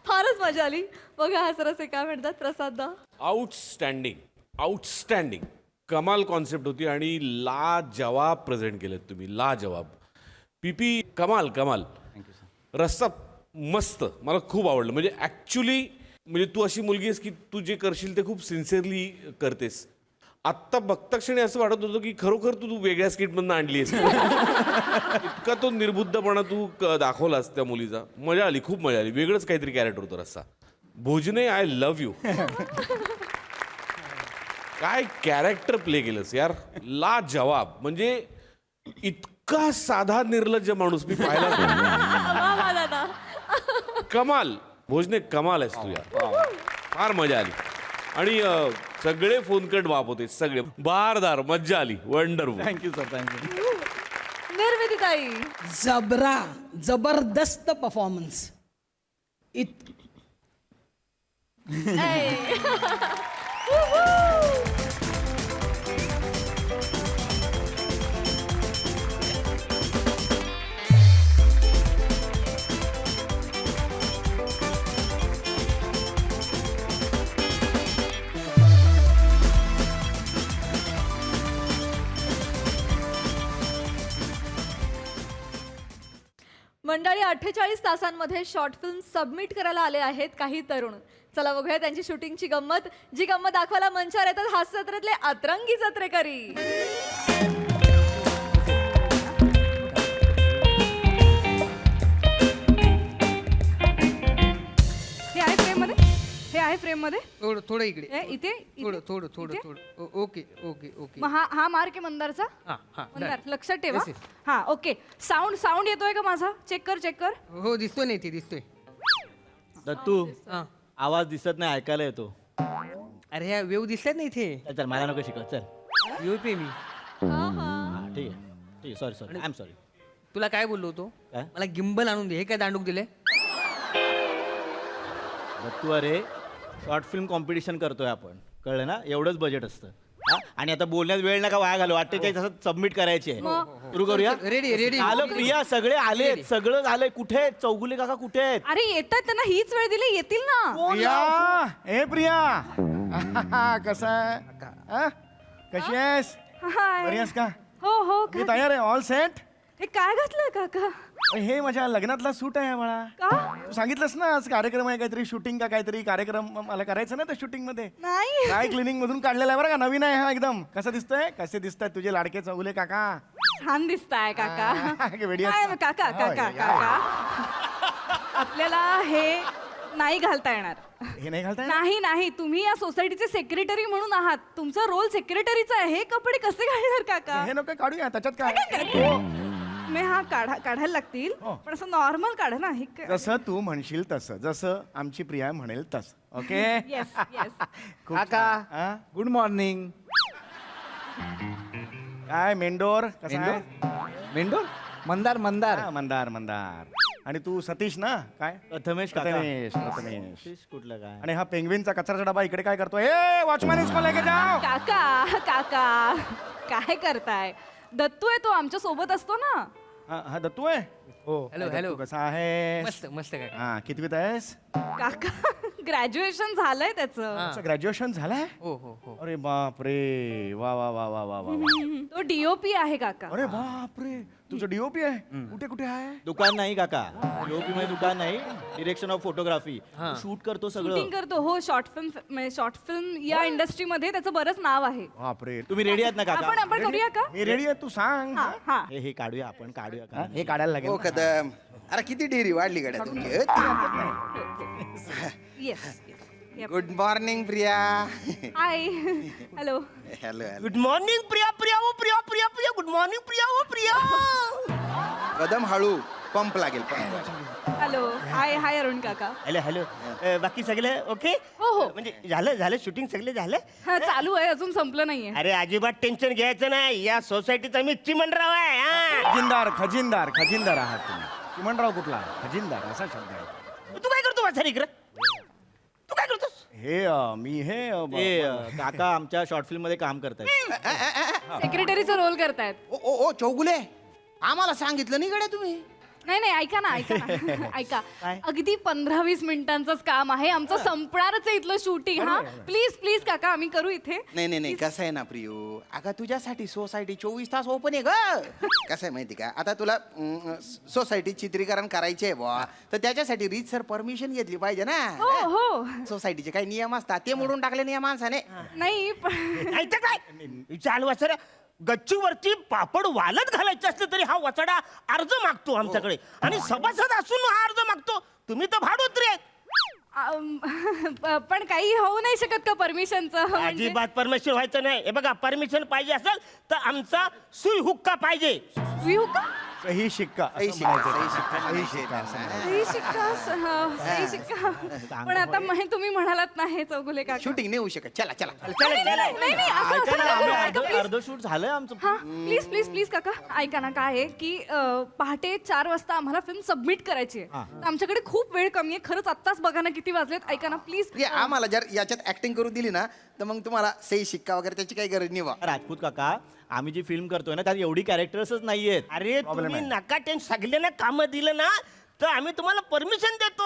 फारच मजा आली. बघा हा सरसे काय म्हणतात प्रसाद. आउटस्टँडिंग कमाल कॉन्सेप्ट होती आणि लाजवाब प्रेझेंट केलेत तुम्ही. लाजवाब. पीपी कमाल. रस्ता मस्त, मला खूप आवडलं. म्हणजे ॲक्च्युली म्हणजे तू अशी मुलगी आहेस की तू जे करशील ते खूप सिन्सिअरली करतेस. आत्ता बघता क्षणी असं वाटत होतं की खरोखर तू वेगळ्या स्किटमधनं आणली आहेस. इतका तो निर्बुद्धपणा तू दाखवलास त्या मुलीचा. मजा आली, खूप मजा आली. वेगळंच काहीतरी कॅरेक्टर होतं रस्ता. भोजने आय लव्ह यू. काय कॅरेक्टर प्ले केलंस यार. लाजवाब. म्हणजे इतका साधा निर्लज्ज माणूस मी पाहिला नाही. कमाल. भोजने कमाल आहेस तू यार. फार मजा आली. आणि सगळे फोन कट बाप होते, सगळे बारदार. मज्जा आली. वंडरफुल. Thank you sir, thank you. निर्मितीताई. जबरदस्त परफॉर्मन्स. मंडळी 48 तासांमध्ये शॉर्ट फिल्म सबमिट करायला आले आहेत काही तरुण. चला बघूया त्यांची शूटिंगची गंमत. जी गंमत दाखवायला मंचावर येतात हास्य जत्रेतले अतरंगी जत्रेकरी. हे आहे फ्रेम मध्ये, हे आहे आहे फ्रेम मध्ये थोडं थोडं इकडे ए, इथे थोडं इथे? थोडं थोडं इथे? थोडं ओके ओके ओके मग हा मार्क आहे मंदारचा हा हा मंदार लक्षात ठेवा Yes, yes. हा ओके साऊंड येतोय का माझा चेक कर हो दिसतोय नाही ते दिसतोय दत्तू हा आवाज दिसत नाही ऐकायला येतो अरे ह्या वेव दिसतात ना इथे चल चल मला नको शिकव चल वेव पे मी हा ठीक आहे सॉरी आय एम सॉरी तुला काय बोललो होतो काय? मला गिंबल आणून दे हे काय दांडूक दिले दत्तू अरे शॉर्ट फिल्म कॉम्पिटिशन करतोय आपण कळलं ना एवढंच बजेट असतं हा? आणि आता बोलण्यात वेळ नका वाया घालू 48 तासात सबमिट करायची आहे सुरू करूया रेडी रेडी आलं प्रिया सगळे आले सगळं झालंय कुठे आहेत? चौगुले काका कुठे आहेत अरे येतात त्यांना हीच वेळ दिली येतील ना प्रिया ए प्रिया कसा आहे कशी आहेस हाय. बरी आहेस का हो मी तयार आहे ऑल सेट हे काय घातलंय काका हे माझ्या लग्नातला सूट आहे मला का तू सांगितलंस ना आज कार्यक्रम आहे काहीतरी शूटिंग का काहीतरी कार्यक्रम मला करायचं ना त्या शूटिंग मध्ये नाही काय क्लिनिंग मधून काढलेला आहे बरं का नवीन आहे हा एकदम कसं दिसतंय कसे दिसताय तुझे लाडके चौगुले काका छान दिसताय काका काय वेडी नाही, असता. काका होय, काका काका आपल्याला हे नाही घालता येणार हे नाही घालताय नाही तुम्ही या सोसायटीचे सेक्रेटरी म्हणून आहात तुमचा रोल सेक्रेटरीचा आहे हे कपडे कसे घालणार काका हे नको काढूया त्याच्यात काय मी हा काढायला लागतील हो. पण असं नॉर्मल काढा ना हे जसं तू म्हणशील तसं जसं आमची प्रिया म्हणेल तसं ओके येस येस काका गुड मॉर्निंग काय मेंढोर कसा आहे? मेंढोर मंदार मंदार हा, मंदार मंदार आणि तू सतीश ना काय प्रथमेश काका प्रथमेश फिश कुठलं काय आणि हा पेंग्विनचा कचराचा डबा इकडे काय करतोय ए वॉचमॅन इसको लेके जाओ काका काय करताय दत्तू आहे तो आमच्या सोबत असतो ना हा दत्तू आहे हो हॅलो, दत्तू, हॅलो. कसा आहेस मस्त मस्त काय हा कितवीत आहेस काका ग्रॅज्युएशन झालंय त्याचं ग्रॅज्युएशन झालंय हो हो हो अरे बाप रे वा वा वा वा वा वा वा. तो डीओपी आहे काका अरे बाप रे तुझं डीओपी आहे कुठे कुठे आहे दुकान नाही काका डीओपी मध्ये दुकान नाही डिरेक्शन ऑफ फोटोग्राफी शूट करतो सगळं शूटिंग करतो हो शॉर्ट फिल्म या इंडस्ट्रीमध्ये त्याचं बरंच नाव आहे बाप रे तुम्ही रेडी आहात ना काका आपण करूया का मी रेडी आहे तू सांग हा हा हे काढूया आपण काढूया हा, का हे काढायला लागेल हो कदम अरे किती डेअरी वाढली गाड्या तुमची yes good morning Priya hi hello hello good morning Priya Priya ओ प्रिया प्रिया प्रिया गुड मॉर्निंग प्रिया ओ प्रिया कदम हळू पंप लागेल पंप हॅलो हाय अरुण काका हॅलो हॅलो बाकी सगळे ओके हो हो म्हणजे झालं शूटिंग सगळे झालं हा चालू आहे अजून संपलं नाहीये अरे अजिबात टेन्शन घ्यायचं नाही या सोसायटीचा मी चिमणराव आहे हा. खजिनदार आहात तुम्ही चिमणराव कुठला खजिनदार असा शब्द आहे तू काय करतो वाचारी इकडं तू काय करतोस हे मी हे काका आमच्या शॉर्ट फिल्म मध्ये काम करतायत सेक्रेटरीचा रोल करतायत ओ ओ ओ चौगुले आम्हाला सांगितलं नाही गड्या तुम्ही नाही ऐका ना ऐका अगदी 15-20 मिनिटांचंच काम आहे आमचं संपणारच आहे इथलं शूटिंग हा प्लीज काका आम्ही करू इथे नाही कसं आहे ना प्रियू अगं तुझ्यासाठी सोसायटी 24 तास ओपन आहे ग कसं आहे माहिती का आता तुला सोसायटी चित्रीकरण करायचे आहे बुवा तर त्याच्यासाठी रीतसर परमिशन घेतली पाहिजे ना हो सोसायटीचे काही नियम असतात ते मोडून टाकले नाही या माणसाने नाही नाही तर काय चाल वाचरा गच्चीवरती पापड वालत घालायचं असलं तरी हा वचडा अर्ज मागतो आमच्याकडे आणि सभासद असून हा अर्ज मागतो तुम्ही तर भाडोत्री आहेत पण काही होऊ नाही शकत का परमिशनचं अजिबात परमिशन व्हायचं नाही हे बघा परमिशन पाहिजे असेल तर आमचा सुई हुक्का पाहिजे सही शिक्का सही शिक्का सही शिक्का पण आता तुम्ही म्हणालात ना हे चौगुले काका शूटिंग नाही होऊ शकत चला चला नाही, असं नका करू. ऐका, please. अर्ध शूट झालंय आमचं हा प्लीज काका ऐका ना काय आहे की पहाटे 4 वाजता आम्हाला फिल्म सबमिट करायची आहे तर आमच्याकडे खूप वेळ कमी आहे खरंच आत्ताच बघा ना किती वाजलेत ऐका ना प्लीज प्रिया आम्हाला जर याच्यात ऍक्टिंग करू दिली ना तर मग तुम्हाला सही शिक्का वगैरे त्याची काही गरज नाही बा राजपूत काका आम्ही जी फिल्म करतोय ना त्यात एवढी कॅरेक्टर्सच नाहीयेत अरे तुम्ही नका टेन्शन सगळ्यांना काम दिलं ना तर आम्ही तुम्हाला परमिशन देतो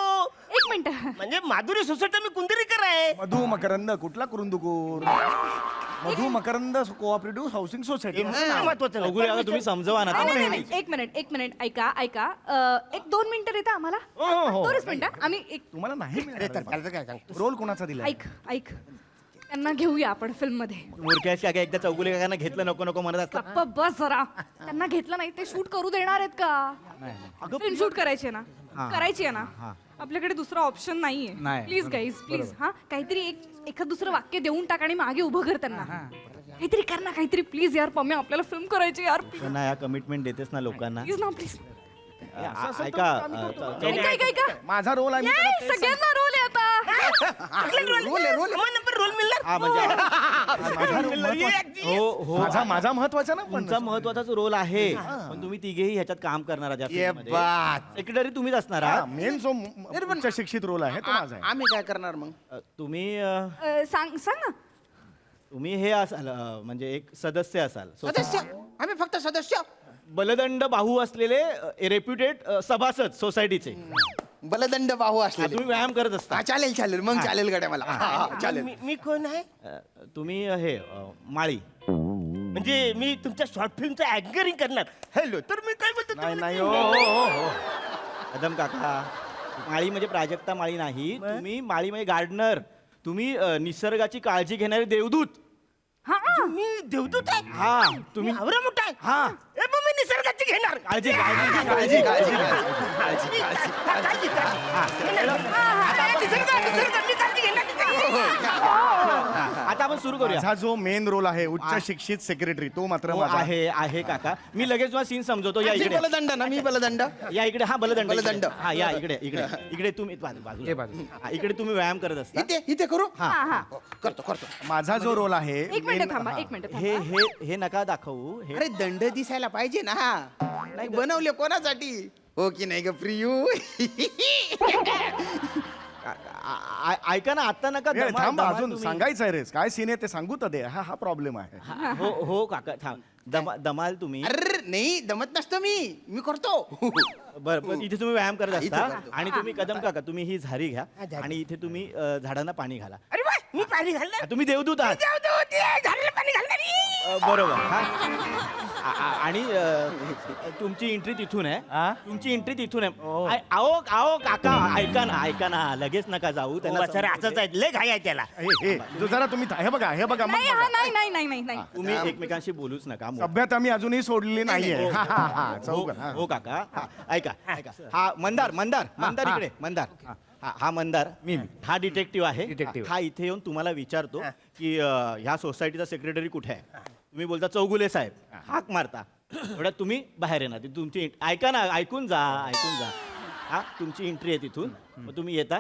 एक मिनिट म्हणजे माधुरी सोसायटी मी कुंदरीकर आहे मधु मकरंद कुठला कुरुंदुकूर मधु मकरंद कोऑपरेटिव्ह हाऊसिंग सोसायटी महत्वाचं नाही. चौगुले काका तुम्ही समजवा ना नाही, एक मिनिट ऐका 1-2 मिनिटं देता आम्हाला हो. 2 मिनिटं आम्ही एक तुम्हाला नाही रोल कोणाचा दिला ऐक त्यांना घेऊया आपण फिल्म मध्ये मूर्खेश काका एकदा चौगुले काकांना घेतलं नको म्हणत असतात गप्प बस जरा त्यांना घेतलं नाही ते शूट करू देणार आहेत का फिल्म शूट करायची आहे ना करायची आहे ना आपल्याकडे दुसरा ऑप्शन नाहीये नाही, प्लीज गाईज प्लीज हा काहीतरी एखाद दुसरं वाक्य देऊन टाक आणि मागे उभं कर त्यांना काहीतरी कर ना काहीतरी प्लीज यार पम्या आपल्याला फिल्म करायची यार पण ना या कमिटमेंट देतेस ना लोकांना प्लीज ना प्लीज ऐका ऐका माझा रोल आहे Yes, सगळ्यांना रोल आहे आता हा म्हणजे हो हो माझा महत्वाचा ना पण तुमचा महत्वाचाच रोल आहे पण तुम्ही तिघेही ह्याच्यात काम करणार आहात ये बात. सेक्रेटरी तुम्हीच असणार आहात मेन जो उच्च शिक्षित रोल आहे तो माझा आहे आम्ही काय करणार मग तुम्ही सांग ना तुम्ही हे असाल म्हणजे एक सदस्य असाल सदस्य आम्ही फक्त सदस्य बलदंड बाहू असलेले रेप्युटेड सभासद सोसायटीचे बलदंड बाहू असले तुम्ही व्यायाम करत असता चालेल मग चालेल गड्या मला चालेल मी कोण आहे तुम्ही हे माळी म्हणजे मी तुमच्या शॉर्ट फिल्मचं अँकरिंग करणार हॅलो तर मी काय बोलतो नाही तुम्हाला नाही कळलं? हो कदम काका माळी म्हणजे प्राजक्ता माळी नाही तुम्ही माळी म्हणजे गार्डनर तुम्ही निसर्गाची काळजी घेणारे देवदूत मी देवदूत आहे हा तुम्ही आवरा मोठा आहे हा ए, मग मी निसर्गाची घेणार काळजी काळजी काळजी काळजी काळजी, निसर्ग, मी काळजी घेणार आता आपण सुरू करूया माझा जो मेन रोल आहे उच्च शिक्षित सेक्रेटरी तो मात्र हो, माझा आहे काका मी लगेच तुम्हाला सीन समजवतो या मी इकडे बलदंड ना मी बलदंड या इकडे हा बलदंड बलदंड. हा या इकडे तुम्ही हा, इकडे तुम्ही व्यायाम करत असता इथे करू हा करतो माझा जो रोल आहे एक मिनिट थांबा एक मिनिट हे हे नका दाखवू हे अरे दंड दिसायला पाहिजे ना नाही बनवले कोणासाठी हो की नाही ग प्रियू ऐका ना आता नका ए, दमा- थांब दमा अजून तुम्ही. सांगायचं आहे रे काय सीन आहे ते सांगू तर दे हा प्रॉब्लेम आहे हो काका थांब दमाल तुम्ही अरे नाही दमत नसतो मी करतो बरं इथे तुम्ही व्यायाम करत इथे असता करतो. आणि तुम्ही कदम काका तुम्ही ही झारी घ्या आणि इथे तुम्ही झाडांना पाणी घाला अरे वा मी पाणी घालणार तुम्ही देवदूत आहात देवदूत, ये, झाडाला पाणी घालणार बरोबर हा. आणि तुमची एंट्री तिथून आहे तुमची एंट्री तिथून आहे आओ काका ऐका ना लगेच नका जाऊ त्यांना सर असंच आहे लय घाई आहे त्याला जो जरा तुम्ही हे बघा मग नाही हा बघा. नाही तुम्ही एकमेकांशी बोलूच नका सभ्यता मी अजूनही सोडलेली नाहीये हा, चौघ, हा. हो काका हा, ऐका हा मंदार इकडे मंदार हा मंदार हा डिटेक्टिव्ह आहे हा इथे येऊन तुम्हाला विचारतो की ह्या सोसायटीचा सेक्रेटरी कुठे आहे तुम्ही बोलता चौगुले साहेब हाक मारता एवढ्यात तुम्ही बाहेर येणार ती तुमची ऐका ना ऐकून जा हा तुमची एंट्री आहे तिथून मग तुम्ही येता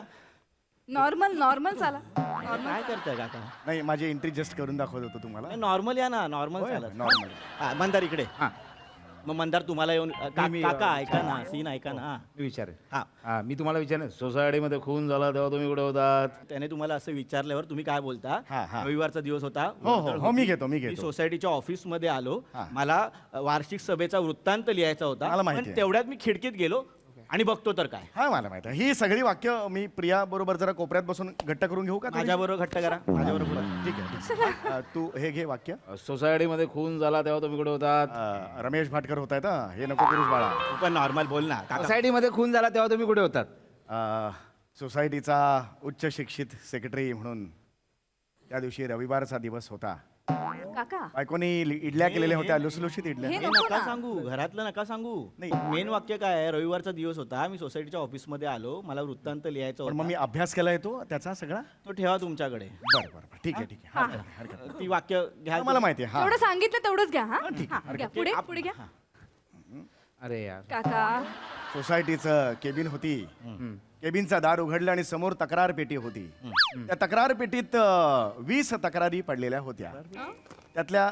नॉर्मल चाला काय करताय काका नाही माझी एंट्री जस्ट करून दाखवत होतो तुम्हाला नॉर्मल या ना नॉर्मल होय, चालत normal. हा, मंदार इकडे मग मंदार तुम्हाला येऊन काका ऐका ना सीन ऐका ना विचार हा मी तुम्हाला विचार सोसायटीमध्ये खून झाला तेव्हा तुम्ही कुठे होतात त्याने तुम्हाला असं विचारल्यावर तुम्ही काय बोलता हा. रविवारचा दिवस होता हो, वर्दळ मी होती. घेतो. मी सोसायटीच्या ऑफिस मध्ये आलो हा. मला वार्षिक सभेचा वृत्तांत लिहायचा होता मला माहिती पण आहे. तेवढ्यात मी खिडकीत गेलो आणि बघतो तर काय हा मला माहिती आहे ही सगळी वाक्य मी प्रिया बरोबर जरा कोपऱ्यात बसून घट्ट करून घेऊ का थोडी? माझ्याबरोबर घट्ट करा माझ्याबरोबर ठीक आहे तू हे घे वाक्य सोसायटीमध्ये खून झाला तेव्हा तुम्ही कुठे होतात रमेश भाटकर होत आहेत हे नको करूस बाळा तू पण नॉर्मल बोल ना काका. सोसायटीमध्ये खून झाला तेव्हा तुम्ही कुठे होतात सोसायटीचा उच्च शिक्षित सेक्रेटरी म्हणून त्या दिवशी रविवारचा दिवस होता काका बायकोनी इडल्या केलेल्या होत्या लुसलुशीत इडल्या हे हे नको नका ना. सांगू घरातलं नका सांगू नाही. मेन वाक्य काय आहे रविवारचा दिवस होता मी सोसायटीच्या ऑफिस मध्ये आलो मला वृत्तांत लिहायचा पण मग होता मी अभ्यास केला येतो त्याचा सगळा तो ठेवा तुमच्याकडे बरं ठीक आहे हरकत नाही. ती वाक्य घ्या मला माहिती आहे हा जेवढं सांगितलं तेवढंच घ्या हा ठीक हा, घ्या पुढे घ्या अरे यार काका सोसायटीचं केबिन होती केबिनचा दार उघडलं आणि समोर तक्रार पेटी होती त्या तक्रार पेटीत 20 तक्रारी पडलेल्या होत्या त्यातल्या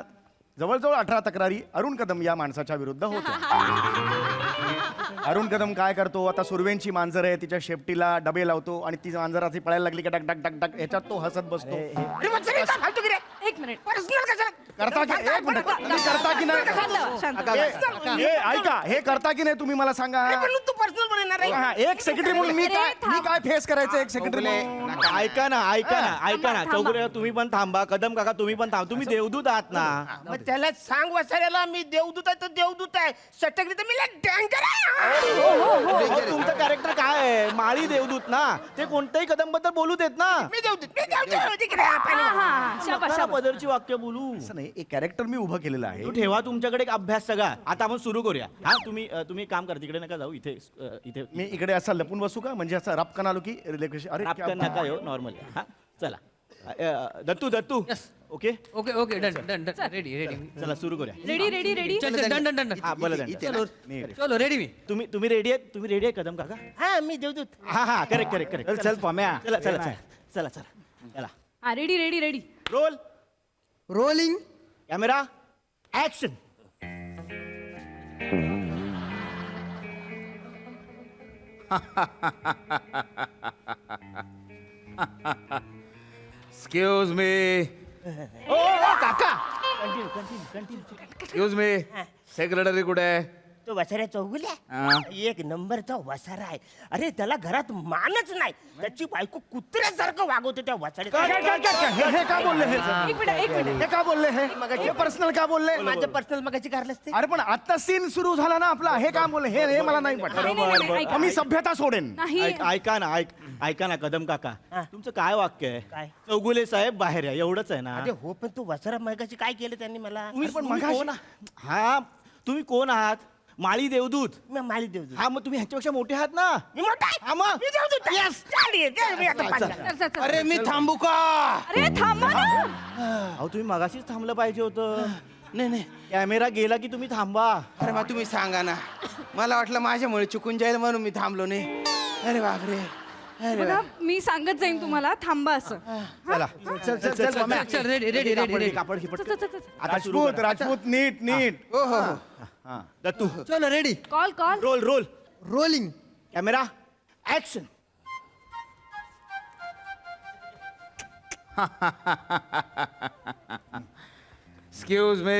जवळजवळ 18 तक्रारी अरुण कदम या माणसाच्या विरुद्ध होत्या अरुण कदम काय करतो आता सुरवेंची मांजर आहे तिच्या शेपटीला डबे लावतो आणि ती मांजर अशी पळायला लागली की डक डक डक डक ह्याच्यात तो हसत बसतो अरे वा, सर, इथं फालतू गिरे. एक मिनिट पर्सनल कशाला करता की एक मिनिट तुम्ही करता की नाही हे ऐका हे करता की नाही तुम्ही मला सांगा अरे, पण तू पर्सनल बनवणार आहे हा, एक सेक्रेटरी म्हणून मी काय फेस करायचं एक सेक्रेटरी म्हणून ऐका ना चौगुले तुम्ही पण थांबा कदम काका तुम्ही पण थांबा तुम्ही देवदूत आहात ना मग त्याला सांग वसाऱ्याला मी देवदूत आहे तर देवदूत आहे सटकली तर मी डँकर आहे अहो, तुमचं कॅरेक्टर काय आहे माळी देवदूत ना ते कोणत्याही कदम बद्दल बोलू देत ना मी देवदूत तिकडे हा, पाणी. शाबास नका पदरची वाक्य बोलू असं नाही एक कॅरेक्टर मी उभं केलेलं आहे तू ठेवा तुमच्याकडे एक अभ्यास सगळा आता आपण सुरू करूया हा तुम्ही काम करा तिकडे नका जाऊ इथे इथे मी इकडे असा लपून बसू का म्हणजे असं रपकन आलो की रिलेक्शन अरे क्या रापकन नका येऊ नॉर्मल हा चला Dattu Dattu okay okay okay done done done ready ready चला सुरू करूया रेडी रेडी रेडी चल चल डन डन डन हा बोला दंड. चलो रेडी मी तुम्ही रेडी आहे कदम काका हा मी देवदूत हा करेक्ट करेक्ट करेक्ट चल पम्या चला चला चला चला चला चला हा ready ready ready roll rolling camera action excuse me ओ काका continue continue continue excuse me secretary कुठे आहे तो वसाऱ्या चौगुल्या हा. एक नंबरचा वसारा आहे अरे त्याला घरात मानच नाही त्याची बायको कुत्र्यासारखं वागवते त्या वसाऱ्यात हे का बोलले हे एक मिनिट एक मिनिट हे का बोलले हे पर्सनल का बोलले माझं पर्सनल मगाची कारलं असते अरे पण आता सीन सुरू झाला ना आपला हे का बोलले हे मला नाही नाही, नाही, नाही, पटलं ऐका. मी सभ्यता सोडेन नाही ऐका ना ऐका ना कदम काका तुमचं काय वाक्य आहे काय? चौगुले साहेब बाहेर या एवढंच आहे ना अरे हो पण तू वसारा मगाची काय केलं त्यांनी मला तुम्ही कोण हा तुम्ही कोण आहात माळी देवदूत मी माली देवदूत हा मग तुम्ही ह्यांच्यापेक्षा मोठे आहात ना मी मोठा आहे. हा मग मी देवदूत आहे. चालेल, चल, मी आता पाहिलं. चल, चल, चल. अरे मी थांबू का अरे थांबा ना अहो तुम्ही मगाशीच थांबलं पाहिजे होतं नाही नाही कॅमेरा गेला की तुम्ही थांबा अरे मग तुम्ही सांगा ना मला वाटलं माझ्यामुळे चुकून जाईल म्हणून मी थांबलो नाही अरे बापरे अरे बघा मी सांगत जाईन तुम्हाला थांबा असं चला चल चल चल पम्या. चल रेडी रेडी कापड रेडी घे, कापड घे, पटकन. चल, चल, चल. आता सुरू राजपूत करा. राजपूत नीट नीट हो हो हो हा. दत्तू चलो ready call call roll roll rolling camera action excuse me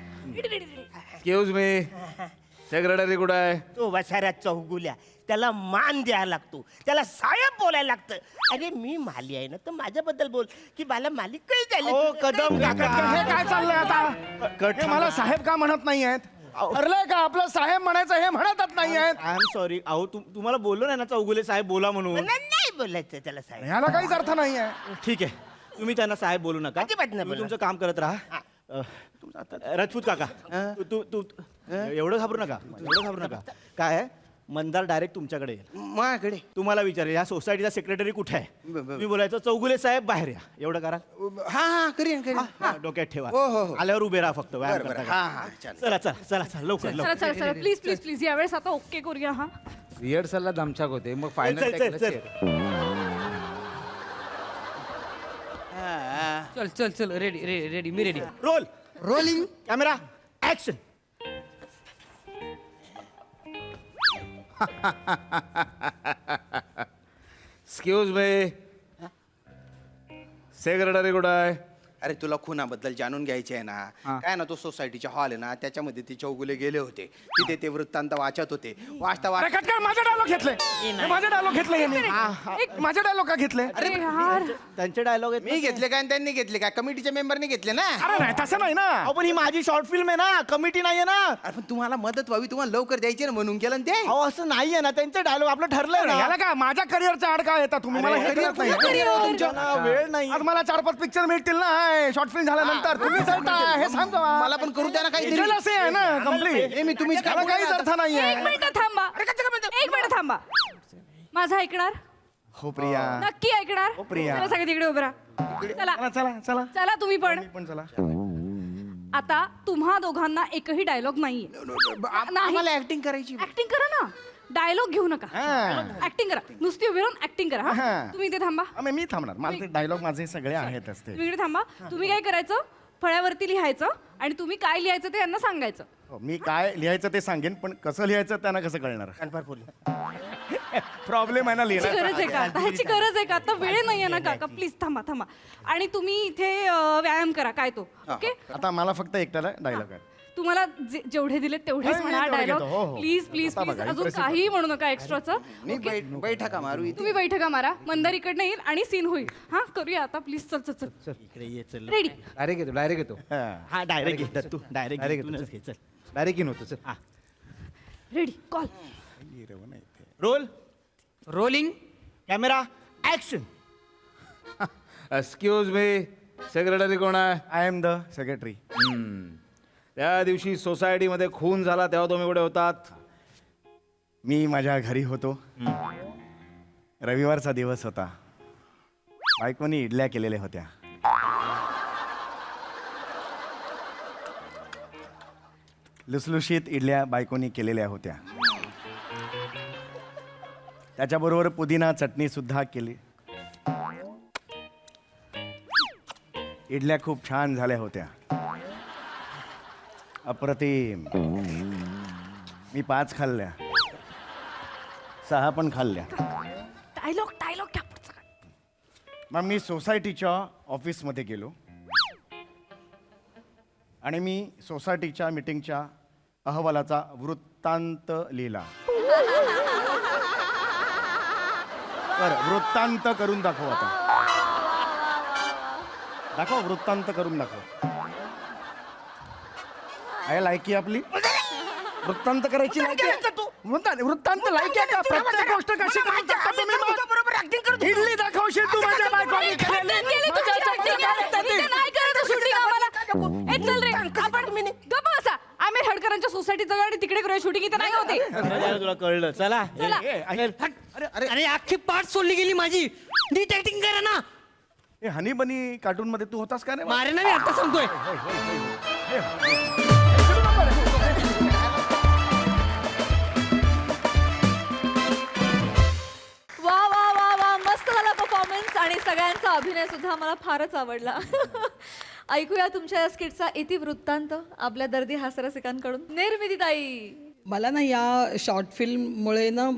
excuse me secretary कुठे आहे तो वसाऱ्या चौगुल्या त्याला मान द्यायला लागतो त्याला साहेब बोलायला लागतं अरे मी माली आहे ना तर माझ्याबद्दल बोल की मला मालिक काही झालं ओ कदम काका हे काय चाललंय आता कट हे मला साहेब का म्हणत नाही आहेत ठरलंय का आपलं साहेब म्हणायचं हे म्हणतच नाही आहेत आय एम सॉरी अहो तुम्हाला बोललो नाही ना चौगुले साहेब बोला म्हणून मला नाही बोलायचं त्याला साहेब ह्याला काहीच अर्थ नाही आहे ठीक आहे तुम्ही त्यांना साहेब बोलू नका अजिबात नाही तुम्ही बोलणार. तुमचं काम करत राहा राजपूत काका तू तू एवढं घाबरू नका काय आहे मंदार डायरेक्ट तुमच्याकडे येईल माझ्याकडे तुम्हाला विचारेल या सोसायटीचा सेक्रेटरी कुठे आहे मी बोलायचं चौगुले साहेब बाहेर या एवढं करा हा हा करीन करीन हा, डोक्यात ठेवा हो, हो, हो. आल्यावर उभे राहा फक्त व्यायाम बरं बरं करता हा करता. हा चालेल चला चला चला चला लवकर चला लवकर चला चला प्लीज प्लीज प्लीज यावेळेस आता ओके करूया हा रिहर्सलला दमछाक होते मग चल, फायनल चल, चल. चल चल चल रेडी रेडी रेडी मी ready roll rolling camera action excuse me secretary कुठे आहे अरे तुला खुनाबद्दल जाणून घ्यायचे आहे ना काय ना तो सोसायटीचा हॉल आहे ना त्याच्यामध्ये ते चौगुले गेले होते तिथे ते वृत्तांत वाचत होते वाचता अरे वाचता काय माझे डायलॉग घेतले हे माझे डायलॉग घेतले यांनी. माझे डायलॉग का घेतले अरे यार त्यांचे डायलॉग आहेत मी घेतले काय आणि त्यांनी घेतले काय कमिटीच्या मेंबरने घेतले ना अरे नाही तसं नाही ना अहो, पण ही माझी शॉर्ट फिल्म आहे ना कमिटी नाहीये ना अरे पण तुम्हाला मदत व्हावी तुम्हाला लवकर द्यायची ना म्हणून केलं ना ते अहो असं नाहीये ना त्यांचे डायलॉग आपलं ठरलंय ना याला काय माझ्या करिअरचा आड काय येतात तुम्ही मला हे कळत नाही तुमच्याला वेळ नाही आज मला 4-5 पिक्चर मिळतील ना शॉर्ट फिल्म झाल्यानंतर तुम्ही जळता हे सांगतो मला पण करू द्या ना काहीतरी. असे आहे ना कम्प्लीट हे मी तुम्हीच काय बोलणार काहीच अर्थ नाहीये एक मिनिट थांबा एक मिनिट थांबा माझं ऐकणार हो प्रिया नक्की ऐकणार प्रिया. चला सगळे तिकडे उभं राहा चला चला चला चला चला तुम्ही पण पण चला आता तुम्हा दोघांना एकही डायलॉग नाहीये आम्हाला ऍक्टिंग करायची ऍक्टिंग करा ना डायलॉग घेऊ नका ऍक्टिंग करा नुसती उभी राहून ऍक्टिंग करा हा? हा. तुम्ही इथे थांबा मी थांबणार मला ते डायलॉग माझे सगळे आहेतच ते तुम्ही इकडे थांबा तुम्ही काय करायचं फळ्यावरती लिहायचं आणि तुम्ही काय लिहायचं ते यांना सांगायचं हो, मी काय लिहायचं ते सांगेन पण कसं लिहायचं त्यांना कसं कळणार प्रॉब्लेम आहे ना ह्याची लिहिण्याचा गरज आहे का आता ह्याची गरज आहे का आता वेळ नाहीये ना काका प्लीज थांबा थांबा आणि तुम्ही इथे व्यायाम करा काय तो ओके आता मला फक्त एकट्याला डायलॉग आहे तुम्हाला जेवढे दिले तेवढेच नाही, म्हणा तेवढे डायलॉग घेतो. हो, हो. प्लीज प्लीज आता प्लीज बघा, अजून impressive काहीही म्हणू नका एक्स्ट्राचं मी बैठका मारू इथे तुम्ही बैठका मारा मंदार इकडनं येईल आणि सीन होईल हा करूया आता प्लीज चल चल चल इकडे ये चल रेडी डायरेक्ट येतो हा डायरेक्ट घेतात तू डायरेक्ट Direct घेतूनच घे चल डायरेक्ट येऊन होतो चल हा ready call role rolling camera action excuse me secretary कोण आहे आय एम द सेक्रेटरी त्या दिवशी सोसायटीमध्ये खून झाला तेव्हा तुम्ही कुठे होतात? मी माझ्या घरी होतो. रविवारचा दिवस होता. बायकोनी इडल्या केलेल्या होत्या. लुसलुशीत इडल्या बायकोनी केलेल्या होत्या. त्याच्याबरोबर पुदिना चटणी सुद्धा केली. इडल्या खूप छान झाल्या होत्या. अप्रतिम. मी 5 खाल्ल्या, 6 पण खाल्ल्या. डायलॉग घ्या पुढचा. मग मी सोसायटीच्या ऑफिसमध्ये गेलो आणि मी सोसायटीच्या मीटिंगच्या अहवालाचा वृत्तांत लिहिला. बरं, वृत्तांत करून दाखव आता. दाखव, वृत्तांत करून दाखव. आहे लायकी आपली? वृत्तांत करायची लायकी आहे? वृत्तांत लायकी आहे का? प्रत्येक गोष्ट कशी करून टाकता तुम्ही मग? इडली दाखवशील तू माझ्या बायकोनी केलेली? आमिर हडकरांच्या सोसायटीत जाऊया आणि तिकडे करूया शूटिंग. इथे नाही होते. तुला कळलं. चला. अरे अख्खी पाठ सोडली गेली माझी. नीट ऍक्टिंग करा ना. हे हनी बनी कार्टून मध्ये तू होतास का रे? मारे ना, मी आता सांगतोय. वा वा वा वा, मस्त झाला परफॉर्मन्स आणि सगळ्यांचा अभिनय सुद्धा मला फारच आवडला. ऐकूया तुमच्या या स्किटचा इतिवृत्तांत आपल्या दर्दी हास्यरसिकांकडून. निर्मितीताई. मला ना या शॉर्ट फिल्ममुळे ना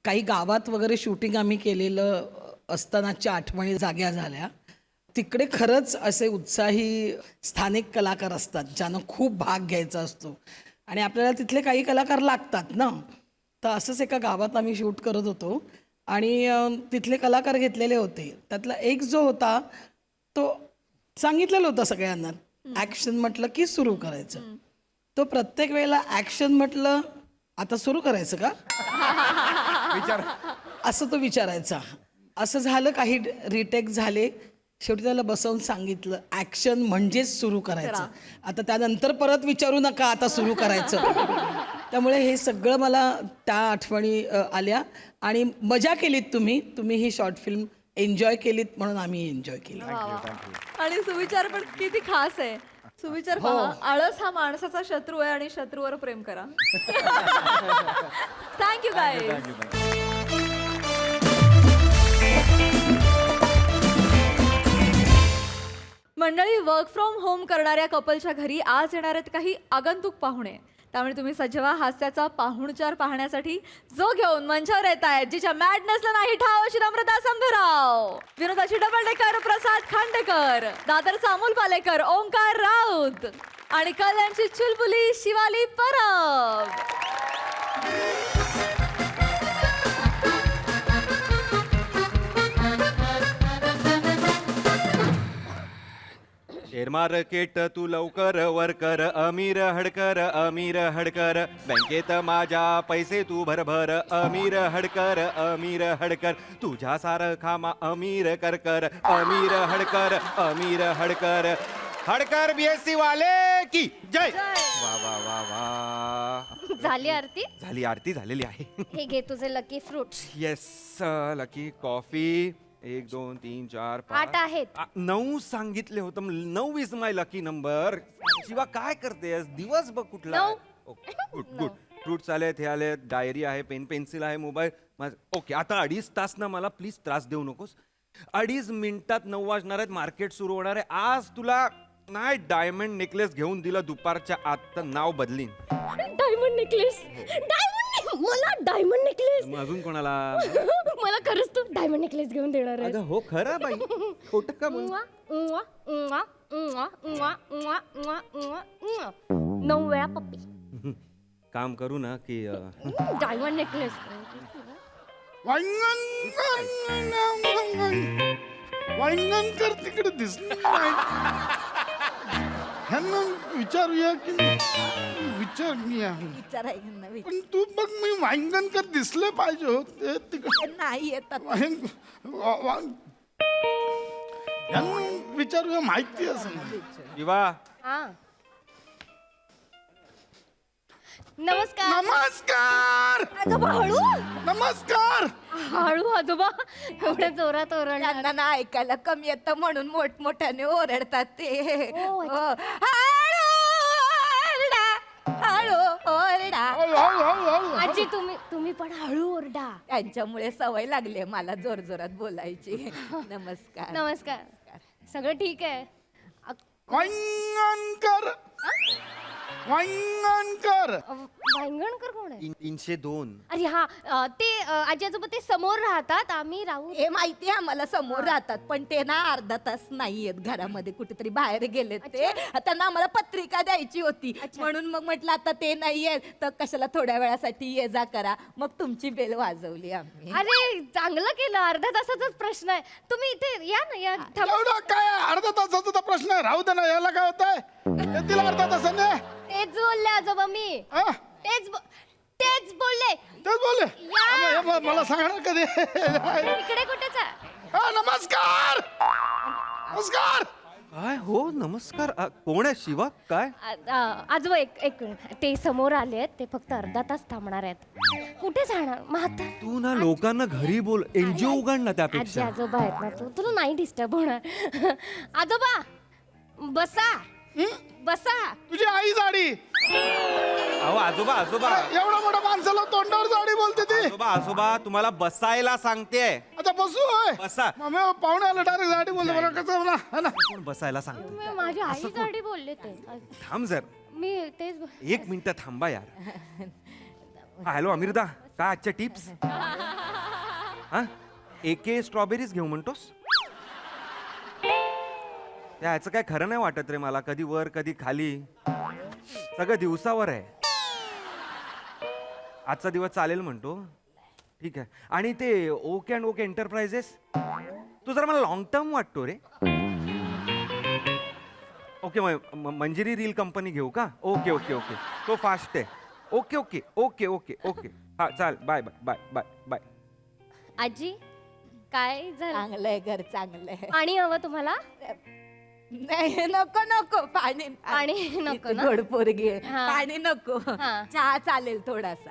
काही गावात वगैरे शूटिंग आम्ही केलेलं असतानाच्या आठवणी जाग्या झाल्या. तिकडे खरंच असे उत्साही स्थानिक कलाकार असतात ज्यांना खूप भाग घ्यायचा असतो आणि आपल्याला तिथले काही कलाकार लागतात ना. तर असंच एका गावात आम्ही शूट करत होतो आणि तिथले कलाकार घेतलेले होते. त्यातला एक जो होता तो सांगितलेलं होतं सगळ्यांना, ॲक्शन म्हटलं की सुरू करायचं. तो प्रत्येक वेळेला ॲक्शन म्हटलं आता सुरू करायचं का असं तो विचारायचा. असं झालं, काही रिटेक झाले, शेवटी त्याला बसवून सांगितलं ॲक्शन म्हणजेच सुरू करायचं. आता त्यानंतर परत विचारू नका आता सुरू करायचं. त्यामुळे हे सगळं मला त्या आठवणी आल्या आणि मजा केलीत तुम्ही ही शॉर्ट फिल्म एन्जॉय केलीत म्हणून आम्ही एन्जॉय केली. आणि सुविचार पण किती खास आहे. सुविचार पहा, आळस हा माणसाचा शत्रू आहे आणि शत्रूवर प्रेम करा. Thank you guys. मंडळी, वर्क फ्रॉम होम करणाऱ्या कपलच्या घरी आज येणार आहेत काही आगंतुक पाहुणे. त्यामुळे तुम्ही सज्ज व्हा हास्याचा पाहुणचार पाहण्यासाठी, जो घेऊन मंचावर येत आहेत, जिच्या मॅडनेसला नाही ठाव अशी नम्रता संभराव, विनोदाची डबल डेकर प्रसाद खांडेकर, दादरचा अमोल पालेकर ओंकार राऊत आणि कल्याणची चुलबुली शिवाली परब. शेअर मार्केट तू लवकर वर कर, अमीर हडकर बँकेत माझ्या पैसे तू भरभर, अमीर हडकर तुझ्या सारखा अमीर कर, अमीर हडकर BSc वाले की जय. वा वा वा वा. झाली आरती? झाली आरती झालेली आहे. हे घे तुझे lucky fruits. Yes, lucky coffee. 1 2 3 4 8 आहेत. 9 सांगितले होतं. 9 is my lucky number. Shiva काय करतेस? दिवस बघ कुठला. गुड. फ्रुट्स आलेत, हे आलेत, डायरी आहे, पेन पेन्सिल आहे, मोबाईल. ओके, आता 2.5 तास ना मला प्लीज त्रास देऊ नकोस. 2.5 मिनिटात 9 वाजणार आहेत, मार्केट सुरू होणार आहे. आज तुला नाही डायमंड नेकलेस घेऊन दिलं दुपारच्या आत तर नाव बदलीन. Diamond necklace? मला डायमंड नेकलेस? अजून कोणाला? मला खरंच तू डायमंड नेकलेस घेऊन देणार आहे? हो खरं बाई, खोटं का बोल. 9 वेळा पप्पी. काम करू ना की डायमंड नेकलेस. वांगणकर तिकडे दिसलं ह्यांना विचारूया की विचारूया. पण तू बघ, मी वांगणकर दिसले पाहिजे होते तिकडे. नाही येतात. ह्यांना विचारूया, माहिती असं. शिवा, नमस्कार. नमस्कार आजोबा हळू नमस्कार. हळू आजोबा एवढ्या जोरात ओरडला. त्यांना ना ऐकायला कमी येतं म्हणून मोठमोठ्याने ओरडतात ते. ओ, अच्छा. हळू ओरडा, हळू ओरडा. हळू, हळू, हळू, हळू. आजी तुम्ही पण हळू ओरडा. त्यांच्यामुळे सवय लागली मला जोर जोरात बोलायची. नमस्कार. नमस्कार. सगळं ठीक आहे. वांगणकर वांगणकर. वांगणकर कोण आहे? 302. अरे हा ते आजी आजोबा ते समोर राहतात, आम्ही राहू. हे माहिती आहे आम्हाला समोर राहतात पण ते ना अर्धा तास नाहीयेत घरामध्ये कुठेतरी बाहेर गेलेत ते. त्यांना आम्हाला पत्रिका द्यायची होती म्हणून मग म्हटलं आता ते नाहीयेत तर कशाला थोड्या वेळासाठी ये जा करा. मग तुमची बेल वाजवली आम्ही. अरे चांगलं केलं. अर्धा तासाचाच प्रश्न आहे. तुम्ही इथे या ना, या थांबा. एवढा काय अर्धा तासाचा तर प्रश्न आहे. राहू दे ना, याला काय होत आहे. तिला अर्धा तासाने तेच बोलले आजोबा मी. हा? तेच बोलले. तेच बोलले. या. मला सांगणार कधी. इकडे कुठेच आहे? हा, नमस्कार नमस्कार. काय हो नमस्कार कोण आहे शिवा काय आजोबा एक मिनिट. ते समोर आले आहेत, ते फक्त अर्धा तास थांबणार आहेत. कुठे जाणार म्हातार? तू ना लोकांना घरी बोल एनजीओ उघड ना आजी त्यापेक्षा आजोबा आहेत ना, तुला नाही डिस्टर्ब होणार. आजोबा बसा बसा. तुझी आई जाडी. अहो आजोबा आजोबा एवढा मोठा माणसाला तोंडावर जाडी बोलते ती. आजोबा आजोबा तुम्हाला बसायला सांगते आता बसू होय. बसा मग पाहुणे आलं डायरेक्ट जाडी बोलते मला कसं म्हणा है ना. कोण बसायला सांगते माझी आई गाडी बोलले ते. थांब जर मी तेच 1 मिनिट थांबा यार हॅलो अमिर्दा काय आजच्या टिप्स हा एके स्ट्रॉबेरीज घेऊ म्हणतोस याचं काय खरं नाही वाटत रे मला. कधी वर कधी खाली सगळं दिवसावर आहे. आजचा दिवस चालेल म्हणतो ठीक आहे. आणि ते ओके अँड ओके एंटरप्राइजेस तू जरा मला लॉंग टर्म वाटतो रे. ओके मंजिरी रील कंपनी घेऊ का. ओके ओके ओके तो फास्ट आहे. Okay okay okay okay okay हा चाल bye bye bye bye bye. आजी काय झालं? चांगलंय घर चांगलंय. पाणी हवं तुम्हाला? नाही नको नको पाणी पाणी नको ना? गोड पोरगी आहे. हा. पाणी नको. हा. चहा चालेल थोडासा.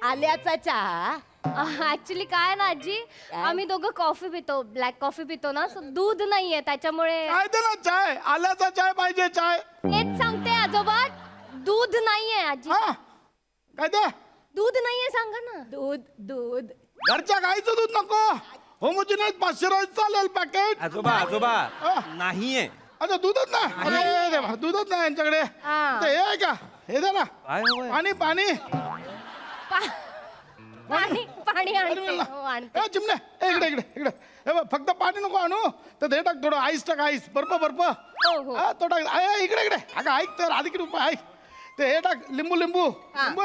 आल्याचा चहा. ऍक्च्युली काय ना आजी, आम्ही दोघं कॉफी पितो, ब्लॅक कॉफी पितो ना, so दूध नाहीये त्याच्यामुळे. काय दे ना चाय. आल्याचा चाय पाहिजे चाय. हेच सांगते आजोबा, दूध नाहीये आजी. हा काय दे. दूध नाहीये सांगा ना. दूध घरच्या गाईचं दूध नको. होमोजिनाइज 500 चालेल पॅकेट. आजोबा आजोबा नाहीये. अच्छा दूधच नाही. अरे देवा, दूधच नाही यांच्याकडे. हा. ते हे आहे का हे दे ना. काय हवंय? पाणी पाणी पाणी पाणी आणते. मिळालं. हो, आणते. ए, चिमणे इकडे इकडे इकडे हे बघ, फक्त पाणी नको आणू तर ते टाक थोडं आईस टाक. आईस बर्फ हो. हा तो टाक. इकडे इकडे अगं ऐक तर आधी किती ऐक ते हे टाक. लिंबू लिंबू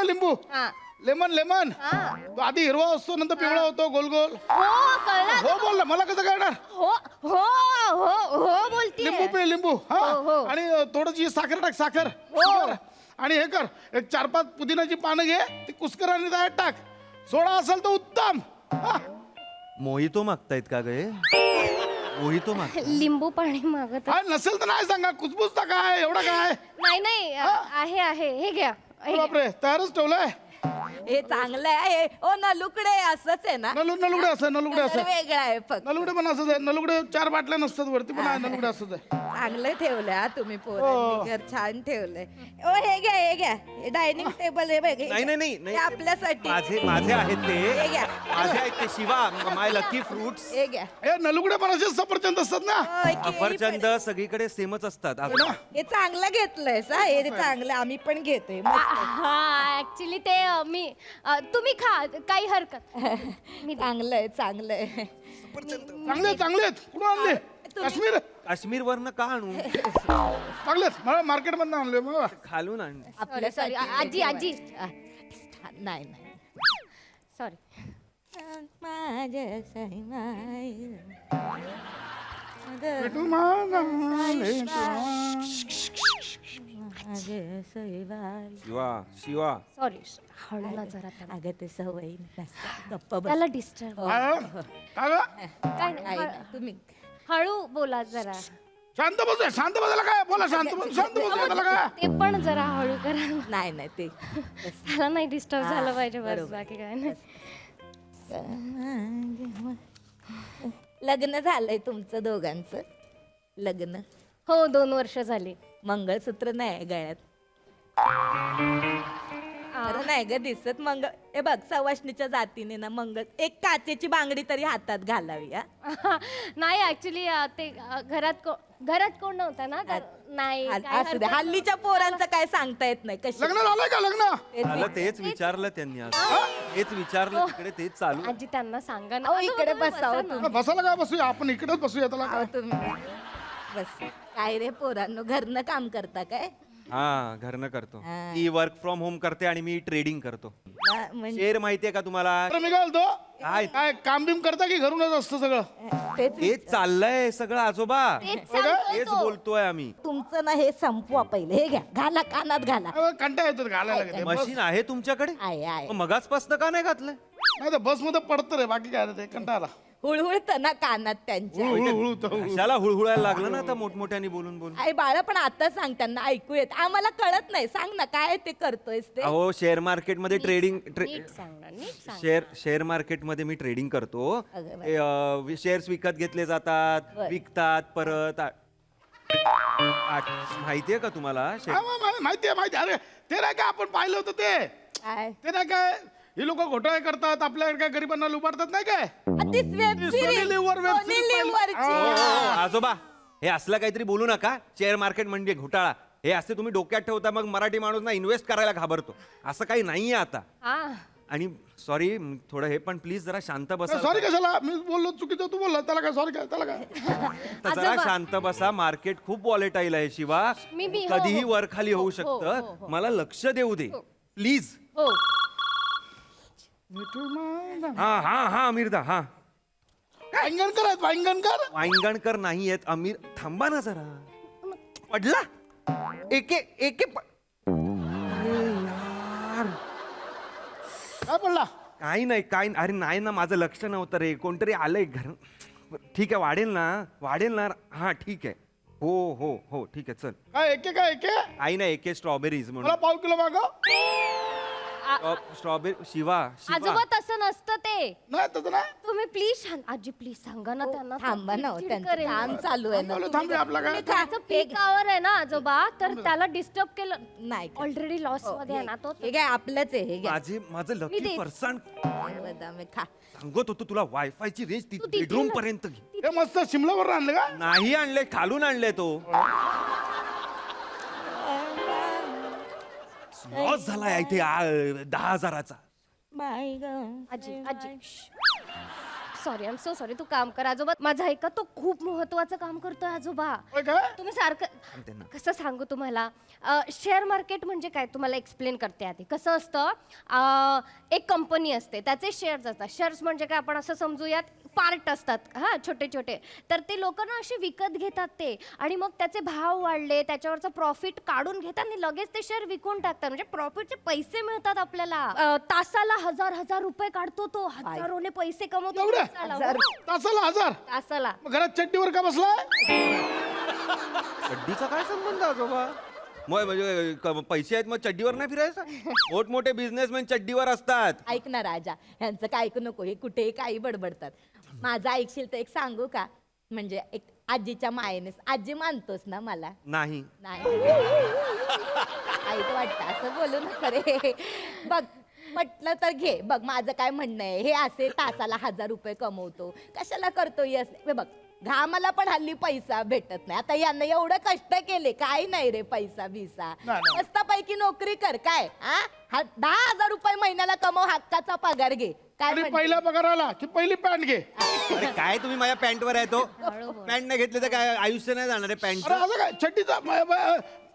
लिंबू हा. लेमन तो आधी हिरवा असतो नंतर पिवळा होतो गोल गोल. हो कळलं. हो बोल ना मला कसं कळणार. हो हो हो हो बोलते. लिंबू पे लिंबू हा. हो. आणि थोडीशी साखर टाक साखर. आणि हे कर एक 4-5 पुदिनाची पानं घे ती कुस्कर आणि त्यात टाक. सोडा असेल तर उत्तम. हा. मोहितो मागतायत का गे मोहितो माग लिंबू पाणी मागत. हा, नसेल तर नाही सांगा. कुसबुसता काय एवढा काय. नाही आहे हे घ्या. बापरे तयारच ठेवलंय. हे चांगलं आहे. ओ नलुकडे असंच आहे ना. नलुगडे असं नलुगडे कलर असं वेगळा आहे फक्त. नलुगडे पण असंच आहे. नलुगडे 4 बाटल्या नसतात वरती पण आहे नलुगडे असंच आहे. चांगलं ठेवलंय हा तुम्ही हो. पोरांनी घर छान ठेवलंय. ओ हे घ्या हे डायनिंग टेबल हे बघ. नाही हे आपल्यासाठी. माझे आहेत हे ते घ्या. माझे आहेत ते शिवा माय लकी फ्रुट्स. हे घ्या. हे नलुगडे पण असेच सफरचंद असतात ना. होय की? सफरचंद सगळीकडे सेमच असतात. हे चांगलं घेतलंय सा. हे चांगलं आम्ही पण घेतोय मस्त. हा ऍक्च्युली ते मी तुम्ही खा काही हरकत. चांगलंय चांगलंय. चांगले चांगले आहेत. कुठून आणले. काश्मीर काश्मीर वरनं का आणू चांगलेत. मला मार्केट मधून आणले मग. खालून आण. सॉरी आजी नाही सॉरी. माझ्या भेटू मागाले शिवा सॉरी हळू ना जरा त्याला. अगं ते सवय गप्प बस. त्याला डिस्टर्ब काय गं? काय नाही, तुम्ही हळू बोला जरा. शांत बसूया, शांत बसायला काय बोला, शांत बसूया त्याला काय. ते पण जरा हळू करा. नाही नाही ते त्याला नाही डिस्टर्ब झालं पाहिजे बस, बाकी काय नाही. लग्न झालंय तुमचं दोघांचं? लग्न हो 2 वर्ष झाली. मंगळसूत्र नाही गळ्यात? खरं नाही ग दिसत हे बघ, सवाष्णीच्या जातीने ना एक काचेची बांगडी तरी हातात घालावी. नाही ऍक्च्युली ते घरात कोण नव्हतं ना नाही काय असू दे, हल्लीच्या पोरांचं काय सांगता येत नाही. कशी लग्न झालंय का लग्न? झालं तेच विचारलं त्यांनी आज. तेच विचारलं तिकडे तेच चालू. आजी त्यांना सांगा ना. अहो, इकडे बसावं तुम्ही. बसायला काय बसूया, आपण इकडेच बसूया त्याला काय. तुम्ही बस. काय रे पोरांनो, घरनं काम करता काय? हा घरनं करतो. हा. ती वर्क फ्रॉम होम करते आणि मी ट्रेडिंग करतो. म्हणजे शेअर माहितीये का तुम्हाला? तर मी काय बोलतो, काय? काय काम बिम करता की घरूनच असतं सगळं? तेच चाललंय सगळं आजोबा. तेच बोलतोय आम्ही. तुमचं ना हे संपवा पहिले. हे घ्या, घाला कानात घाला. कंटाळा येतो घालायला लागते. मशीन आहे तुमच्याकडे? आहे. मग मगाचपासनं का नाही घातलंय? नाही तर बस मध्ये पडतं रे, बाकी काय नाही, ते कंटाळा. हुळहुळत ना कानात त्यांच्या. कशाला हुळहुळायला लागलं ना आता मोठमोठ्याने बोलून बोलून. आई बाळा पण आता सांग, त्यांना ऐकू येत. आम्हाला कळत नाही. सांग ना काय ते करतोयस ते. अहो शेअर मार्केटमध्ये ट्रेडिंग नीट सांग ना, नीट सांग. शेअर मार्केटमध्ये मी ट्रेडिंग करतो. अगं शेअर्स विकत घेतले जातात, बरं. विकतात परत. माहितीये का तुम्हाला? माहितीये. अरे ते नाही का आपण पाहिलं होतं काय? ते नाही काय ही लोक घोटाळे करतात, आपल्याकडे काय गरिबांना लुबाडतात नाही काय. तीच वेब सोनी सिरीज. लिव्हवर वेब सोनी सिरीज लिव्हवरची. आजोबा हे असलं काहीतरी बोलू नका. शेअर मार्केट म्हणजे घोटाळा हे असते तुम्ही डोक्यात ठेवता, मग मराठी माणूस ना इन्व्हेस्ट करायला घाबरतो. असं काही नाहीये आता. आणि सॉरी थोडं हे पण प्लीज जरा शांत बसा. सॉरी कशाला, मी बोललो चुकीचं, तू बोलला त्याला काय सॉरी काय, त्याला काय. तर जरा शांत बसा. मार्केट खूप वॉलेटाईल आहे शिवा. कधीही वर खाली होऊ शकतं. मला लक्ष देऊ दे प्लीज. हो हा अमीरदा. हा वांगणकर आहेत, वांगणकर. वांगणकर नाही आहेत. अमीर थांबा ना जरा. पडला एके काय पडला? काही नाही. अरे नाही ना, माझं लक्ष नव्हतं रे. कोणतरी आलंय घर. ठीक आहे, वाढेल ना. हा ठीक आहे. हो ठीक आहे. चल काय एके आई ना एके स्ट्रॉबेरीज मला म्हणून. 1/2 किलो मागव. स्ट्रॉबेरी शिवा आजोबा तसं नसतं ते. नाही तसं नाही. तुम्ही प्लीज आजी प्लीज सांगा ना त्यांना. थांबा ना हो, चिडचिड त्यांचं करेल. काम चालू आहे ना. थांबूया आपला काय. त्याचं पीक आवर आहे ना आजोबा, तर त्याला डिस्टर्ब केलं. नाही ऑलरेडी लॉस मध्ये आहे ना तो. हे काय आपलंच आहे. हे घ्या. माझं लकी देत. पर्सन बदाम खा. सांगत होतो तुला वायफायची रेंज बेडरूम पर्यंत घे. हे मस्त शिमलावर आणलं का? नाही आणले, खालून आणले तो. लॉस झालाय इथे 10,000चा. आजी sorry I am so sorry. तू काम कर आजोबा. माझा ऐका, तो खूप महत्वाचं काम करतोय आजोबा. काय? तुम्ही सारखं कसं सांगू तुम्हाला. शेअर मार्केट म्हणजे काय तुम्हाला एक्सप्लेन करते आधी. कसं असतं, एक कंपनी असते, त्याचे शेअर्स असतात. शेअर्स म्हणजे काय आपण असं समजूयात पार्ट असतात हा छोटे छोटे. तर ते लोक ना असे विकत घेतात ते, आणि मग त्याचे भाव वाढले, त्याच्यावरचं प्रॉफिट काढून घेतात आणि लगेच ते शेअर विकून टाकतात. म्हणजे प्रॉफिटचे पैसे मिळतात आपल्याला. तासाला 1,000 रुपये काढतो तो. हजारोने पैसे कमवतो एवढे? तासाला 1000? तासाला. मग घरात चड्डीवर का बसलाय? चड्डीचा काय संबंध आजोबा? मग म्हणजे पैसे आहेत मग चड्डीवर नाही फिरायचं? मोठमोठे बिझनेसमॅन चड्डीवर असतात. ऐक ना राजा, ह्यांचं काय ऐकू नको. हे कुठेही काही बडबडतात. माझं ऐकशील तर एक सांगू का? म्हणजे एक आजीच्या मायेने. आजी मानतोस ना मला? नाही. ऐक वाटतं असं बोलू नका रे. बघ म्हटलं तर घे. बघ माझं काय म्हणणं आहे, हे असे तासाला 1,000 रुपये कमवतो, कशाला करतो हे बघ. घामाला पण हल्ली पैसा भेटत नाही. आता यांना एवढं कष्ट केले, काय नाही रे पैसा बिसा. मस्तपैकी नोकरी कर. काय 10,000 रुपये महिन्याला कमव, हक्काचा पगार घे. काय आणि म्हणते? पहिला पगार आला की पहिली पॅन्ट घे. अरे काय तुम्ही माझ्या पॅन्टवर आहे तो? पॅन्ट नाही घेतली तर काय आयुष्य नाही जाणार आहे अरे पॅन्ट. असं काय चड्डीचा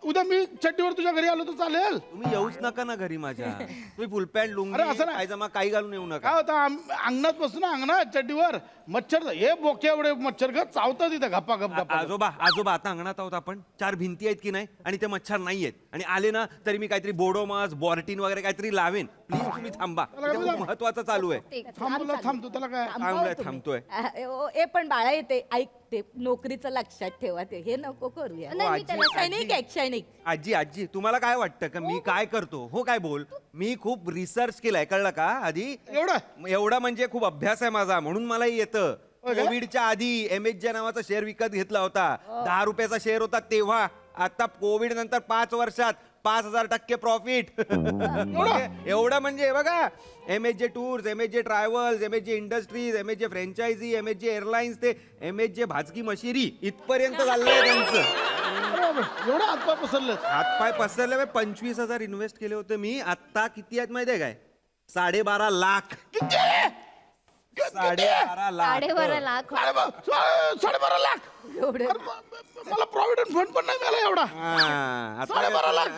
उद्या मी चड्डीवर तुझ्या घरी आलो तर चालेल? तुम्ही येऊच नका ना घरी माझ्या. तुम्ही फुल पॅन्ट अरे लुंगी असं नाही. पायजमा काही घालून येऊ काय नका. होतं अंगणात बसू ना, अंगणात चड्डीवर मच्छर, हे बोके एवढे मच्छर ग चावतात तिथे गप्पा गप गप्पा. आजोबा आजोबा आता अंगणात आहोत आपण, 4 भिंती आहेत की नाही, आणि ते मच्छर नाही आहेत, आणि आले ना तरी मी काहीतरी बोडोमास बॉर्टिन वगैरे काहीतरी लावेन. प्लीज तुम्ही थांबा, इथे खूप महत्वाचं चालू आहे. थांबतो त्याला काय. थांबतोय. ए पण बाळा येते ऐक, ते नोकरीचं लक्षात ठेवा, ते हे नको करूया. नाही, मी त्याला सैनिक आहे, सैनिक. आजी आजी तुम्हाला काय वाटतं का मी काय करतो? हो काय बोल, मी खूप रिसर्च केलाय, कळलं का? आधी एवढा म्हणजे खूप अभ्यास आहे माझा, म्हणून मला येतं. कोविडच्या आधी MHJ नावाचा शेअर विकत घेतला होता. 10 रुपयाचा शेअर होता तेव्हा. आता कोविड नंतर 5 वर्षात 5000% प्रॉफिट. एवढं म्हणजे हे बघा, MHJ tours, MHJ travels, MHJ industries, MHJ franchise, MHJ airlines, ते MHJ भाजकी मशिरी इथपर्यंत चाललंय त्यांचं. एवढं हातपाय पसरले. हातपाय पसरले. 25,000 इन्व्हेस्ट केले होते मी. आता किती आहेत माहितीये काय? 12.5 लाख. 12.5 लाख. 12.5 लाख. 12.5 लाख एवढे मला प्रॉव्हिडंट फंड पण नाही मिळाला एवढा. आता 12.5 लाख.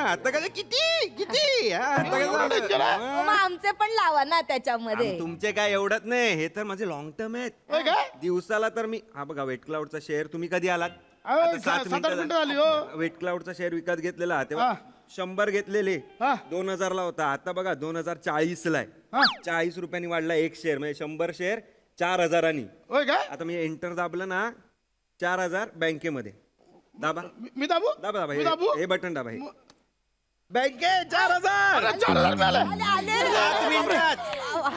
आता कसं किती किती आता एवढं danger आहे? मग आमचे पण लावा ना त्याच्यामध्ये. तुमचे काय एवढंच नाही, हे तर माझे लॉंग टर्म आहेत. होय काय? दिवसाला तर मी, हा बघा वेट क्लाउडचा शेअर तुम्ही कधी आलात? अहो, आता 7 मिनिटं झाली हो. वेट क्लाउडचा शेअर विकत घेतलेला तेव्हा 100 घेतलेले, 2000 ला होता. आता बघा 2040 ला आहे. 40 रुपयांनी वाढला एक शेअर, म्हणजे 100 शेअर 4000. होय काय? आता मी एंटर दाबलं ना, 4000 बँकेमध्ये. दाबा मी दाबू दाबा दाबा मी दाबू. हे बटन दाबा. हे बँके 4000. 4,000 मिळाले.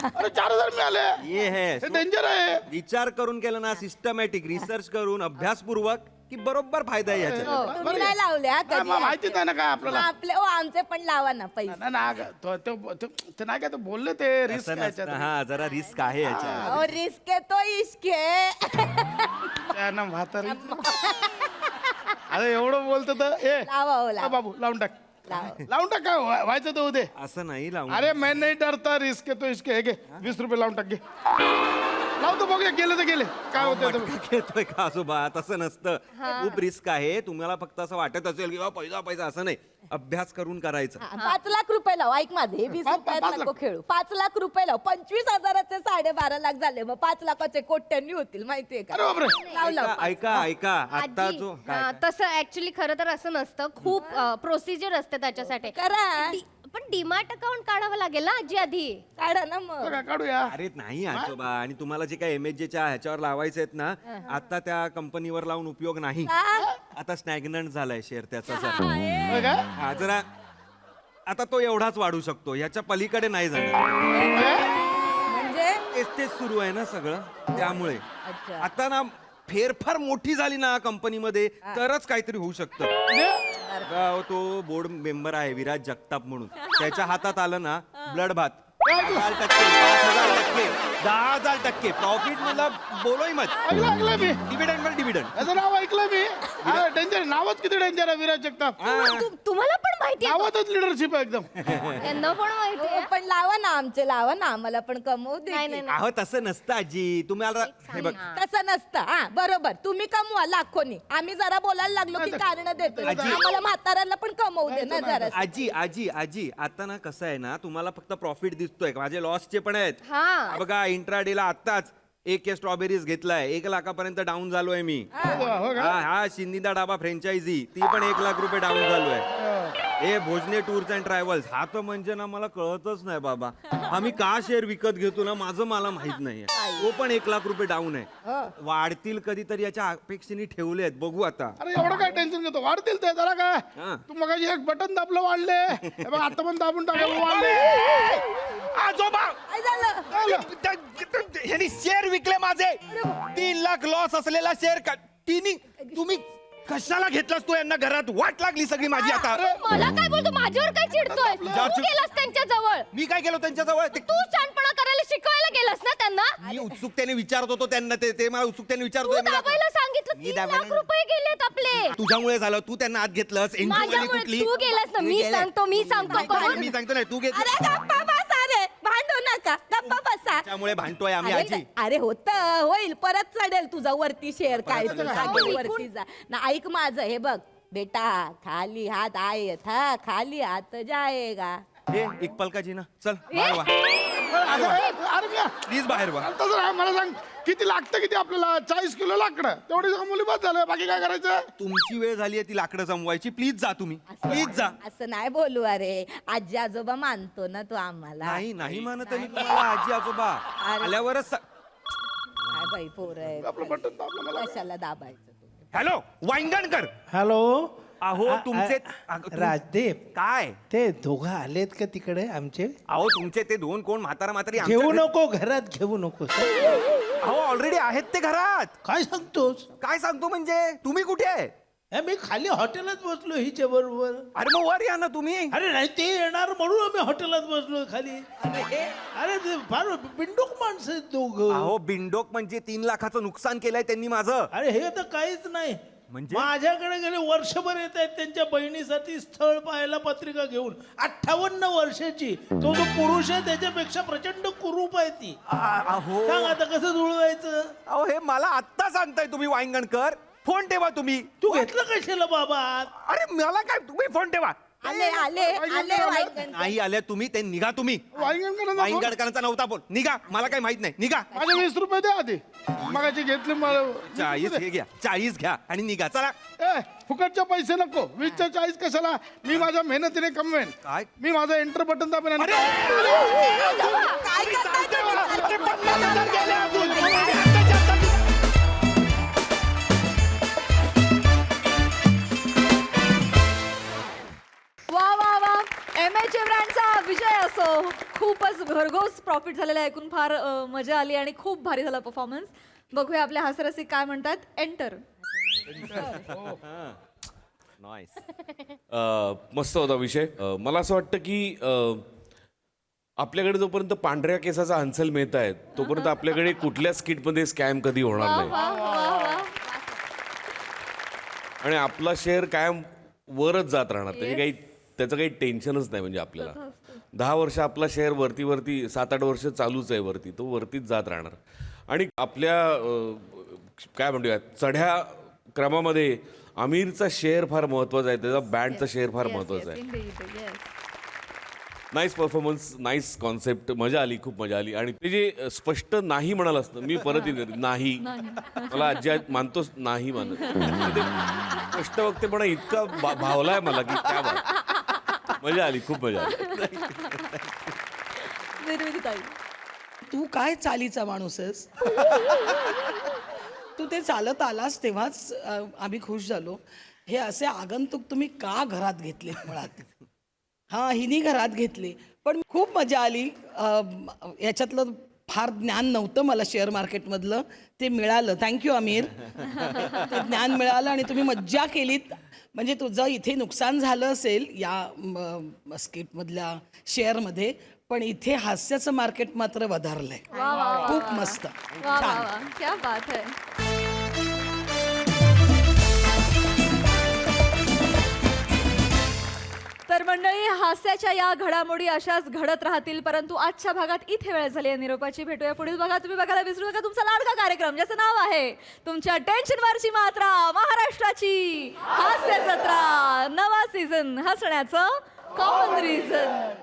अरे 4,000 मिळाले. ये है हे डेंजर आहे. विचार करून केलं ना, सिस्टमॅटिक रिसर्च करून, अभ्यासपूर्वक, की बरोबर फायदा आहे याचा. तुम्ही नाही लावल्या कधी. माहिती नाही ना काय आपल्याला. आपले आमचे पण लावा ना पैसे. नाही नाही काय बोलले ते रिस्क असं नसतं. हा जरा रिस्क आहे याच्या. और रिस्क है तो इश्क है. त्यांना म्हातारी. अरे एवढं बोलतो तर ए लावा हो, लावा. बाबू लावून टाक. लावून टाक, काय व्हायचं तर उदे. असं नाही लावून. अरे मैं नहीं डरता रिस्क है तो इसके हे घे 20 रुपये लावून टाक. घे लावतो, बघूया गेले तर गेले काय होतं. घेतोय का आजोबा? तसं नसतं. खूप रिस्क आहे. तुम्हाला फक्त असं वाटत असेल की पैसा पैसा, असं नाही. अभ्यास करून करायचं. 5 लाख रुपये लाव. ऐक माझे, हे 20 रुपयात नको खेळू. 5 लाख रुपये लाव. 25,000चे 12.5 लाख झाले, मग 5 लाखाचे कोट्यांनी होतील, माहितीये का? लाव लाव. ऐका ऐका आता आजी, जो हा, तसं ऍक्च्युली खरं तर असं नसतं. खूप प्रोसिजर असते त्याच्यासाठी. करा. पण डीमार्ट अकाउंट काढावं लागेल ना आजी आधी. काढा ना मग. काढूया. अरे नाही आजोबा, आणि तुम्हाला जे काही MHJच्या ह्याच्यावर लावायचे आहेत ना, आता त्या कंपनीवर लावून उपयोग नाही. आता स्टॅग्नंट झालाय शेअर त्याचा. होय काय? हा जरा आता तो एवढाच वाढू शकतो, ह्याच्या पलीकडे नाही जाणार. म्हणजे तेच सुरू आहे ना सगळं, त्यामुळे आता ना फेरफार मोठी झाली ना कंपनीमध्ये तरच काहीतरी होऊ शकतं. तो बोर्ड मेंबर आहे विराज जगताप म्हणून, त्याच्या हातात आलं ना ब्लड बाथ. 5,000%, 5,000%, 10,000% प्रॉफिट. मला बोलोय मत. ऐकलं मी. डिव्हिडंड वर डिव्हिडंड. याचं नाव ऐकलं मी. डेंजर. नावच किती डेंजर आहे विराज जगताप. तुम्हाला पण माहिती आहे नावातच लिडरशिप आहे एकदम. त्यांना पण माहिती आहे. पण लावा ना, आमचे लावा ना, आम्हाला पण कमवू दे. नाही, नाही, अहो तसं नसतं आजी. तुम्हाला हे बघ, तसं नसतं. हा बरोबर, तुम्ही कमवा लाखोनी, आम्ही जरा बोलायला लागलो की कारण देतो. आम्हाला म्हाताऱ्याला पण कमवू दे ना जरा. आजी आजी आजी आता ना कसं आहे ना, तुम्हाला फक्त प्रॉफिट दिसतोय, माझे लॉसचे पण आहेत. हा. बघा इंट्राडेला आत्ताच एक स्ट्रॉबेरीज घेतलाय, 1 लाखापर्यंत डाऊन झालोय मी. हा शिंदिदा डाबा फ्रँचायझी, ती पण 1 लाख रुपये डाऊन झालोय. हे भोजने टूर्स अँड ट्रॅव्हल्स, हा तर म्हणजे ना मला कळतच नाही बाबा. आम्ही का शेअर विकत घेतो ना, माझं मला माहित नाहीये. तो पण 1 लाख रुपये डाऊन आहे. वाढतील कधीतरी याच्या अपेक्षेने ठेवले आहेत, बघू आता. अरे एवढं काय टेन्शन घेतो, वाढतील ते जरा काय. तू मग एक बटन दाबलं वाढले, हे बघ आता पण दाबून टाकायला वाढले. आजोबा काय झालं? ह्यांनी शेअर विकले माझे. 3 लाख लॉस असलेला शेअर तुम्ही कशाला घेतलास तू यांना घरात? वाट लागली सगळी माझी आता. मला काय बोलतो, माझ्यावर काय चिडतोय? तू गेलास त्यांच्या जवळ. मी काय केलं त्यांच्याजवळ? तू छानपणा करायला शिकवायला गेलास ना त्यांना. मी उत्सुकतेने विचारत होतो त्यांना, ते मला उत्सुकतेने तू विचारतोय. दाबायला सांगितलं. 3 लाख रुपये गेलेत आपले. तुझ्यामुळे झालं, तू त्यांना आत घेतलंस. माझ्यामुळे कुठली तू गेलास ना. मी सांगतो मी सांगतो नाही, तू घेतलं. अरे गप्पा बसा रे, भांडू नका, गप्पा बसा. त्यामुळे भांडतोय आम्ही आजी. अरे होईल, परत चढेल तुझा वरती शेअर. काय परत तुला चढेल. सांगेल, वरती जा ना. ऐक माझं, हे बघ बेटा खाली हाथ आए था खाली हाथ जाएगा. ए इकबाल का जीना चल बाहेर वा अरे म्या, प्लीज बाहेर वा तसं नाही, मला सांग किती लागतं किती आपल्याला 40 किलो लाकडं तेवढी मुली बस झालं बाकी काय करायचं. तुमची वेळ झाली आहे ती लाकडं जमवायची प्लीज जा तुम्ही प्लीज जा असं नाही बोलू अरे आजी आजोबा मानतो ना तू आम्हाला. नाही नाही म्हणत आहे मी तुम्हाला आजी आजोबा आल्यावरच काय बाई पोर आपलं बटन दाबलं मला. कशाला दाबायचं तू. हॅलो वांगणकर हॅलो अहो तुमचे राजदेव काय ते दोघं आलेत का तिकडे आमचे अहो तुमचे ते दोन कोण म्हातारा म्हातारी घेऊ नको घरात घेऊ नको अहो ऑलरेडी आहेत ते घरात काय सांगतोस काय सांगतो म्हणजे तुम्ही कुठे आहे मी खाली हॉटेलात बसलो हिच्या बरोबर अरे मग वर या ना तुम्ही अरे नाही ते येणार म्हणून आम्ही हॉटेलात बसलो खाली अरे ते फार बिंडोक माणसं आहेत दोघं अहो बिंडोक म्हणजे 3 लाखाचं नुकसान केलंय त्यांनी माझं अरे हे तर काहीच नाही म्हणजे? माझ्याकडे गेले वर्षभर येत आहेत त्यांच्या बहिणीसाठी स्थळ पाहायला पत्रिका घेऊन 58 वर्षाची तो जो पुरुष आहे त्याच्यापेक्षा प्रचंड कुरूप आहे ती अहो सांग आता कसं जुळवायचं. अहो हे मला आत्ता सांगताय तुम्ही वांगणकर फोन ठेवा तुम्ही तू घेतलं कशाला बाबा अरे मला काय तुम्ही फोन ठेवा आले आले आले वाईगण. नाही आल्या तुम्ही ते निघा तुम्ही वांगणकरांना फोन- वांगणकरांचा नव्हता फोन निघा मला काही माहित नाही निघा माझे 20 रुपये द्या आधी मगाची घेतले मला 40 हे घ्या 40 घ्या आणि निघा चला ए फुकटचे पैसे नको 20च्या 40 कशाला मी माझ्या मेहनतीने कमवेन. काय? मी माझं एंटर बटन दाबेन आणि काय करताय तुम्ही? वा वा वा MH ब्रँडचा विजय असो. खूपच भरघोस प्रॉफिट झालेलं आहे. ऐकून फार मजा आली आणि खूप भारी झाला परफॉर्मन्स. बघूया आपले हास्यरसिक काय म्हणतात. एंटर. मस्त होता विषय. मला असं वाटतं की आपल्याकडे जोपर्यंत पांढऱ्या केसाचा हंसल मेहता आहे तोपर्यंत आपल्याकडे कुठल्या स्किटमध्ये स्कॅम कधी होणार नाही वा वा वा. आणि आपला शेअर कायम वरच जात राहणार. त्याचं काही टेन्शनच नाही. म्हणजे आपल्याला 10 वर्ष आपला शेअर वरती 7-8 वर्ष चालूच आहे वरती. तो वरतीच जात राहणार. आणि आपल्या काय म्हणूया चढ्या क्रमामध्ये आमिरचा शेअर फार महत्वाचा आहे. त्याचा बँडचा शेअर फार महत्वाचा आहे. Indeed, yes. Nice performance nice concept. मजा आली खूप मजा आली. आणि ते जे स्पष्ट नाही म्हणाल असतं मी परत नाही मला आजी मानतोच नाही मानत ते स्पष्ट वक्तेपणा इतका भावलाय मला की काय मजा आली खूप मजा आली. निर्मितीताई. तू काय चालीचा माणूस आहेस. तू ते चालत आलास तेव्हाच आम्ही खुश झालो. हे असे आगंतुक तुम्ही का घरात घेतले मुळात. हां हिनी घरात घेतले पण खूप मजा आली. याच्यातलं फार ज्ञान नव्हतं मला शेअर मार्केटमधलं ते मिळालं. थँक्यू आमिर. ते ज्ञान मिळालं आणि तुम्ही मज्जा केलीत. म्हणजे तुझं इथे नुकसान झालं असेल या स्किटमधल्या शेअरमध्ये पण इथे हास्याचं मार्केट मात्र वधारलंय. खूप मस्त वा वा वा क्या बात है. तर मंडळी हास्याच्या या घडामोडी अशाच घडत राहतील परंतु आजच्या भागात इथे वेळ झाली आहे निरोपाची. भेटूया पुढील भागात. तुम्ही बघायला विसरू नका तुमचा लाडका कार्यक्रम ज्याचं नाव आहे तुमच्या टेन्शनवरची मात्रा महाराष्ट्राची हास्य जत्रा. नवा सीझन हसण्याचं कॉमन रिझन.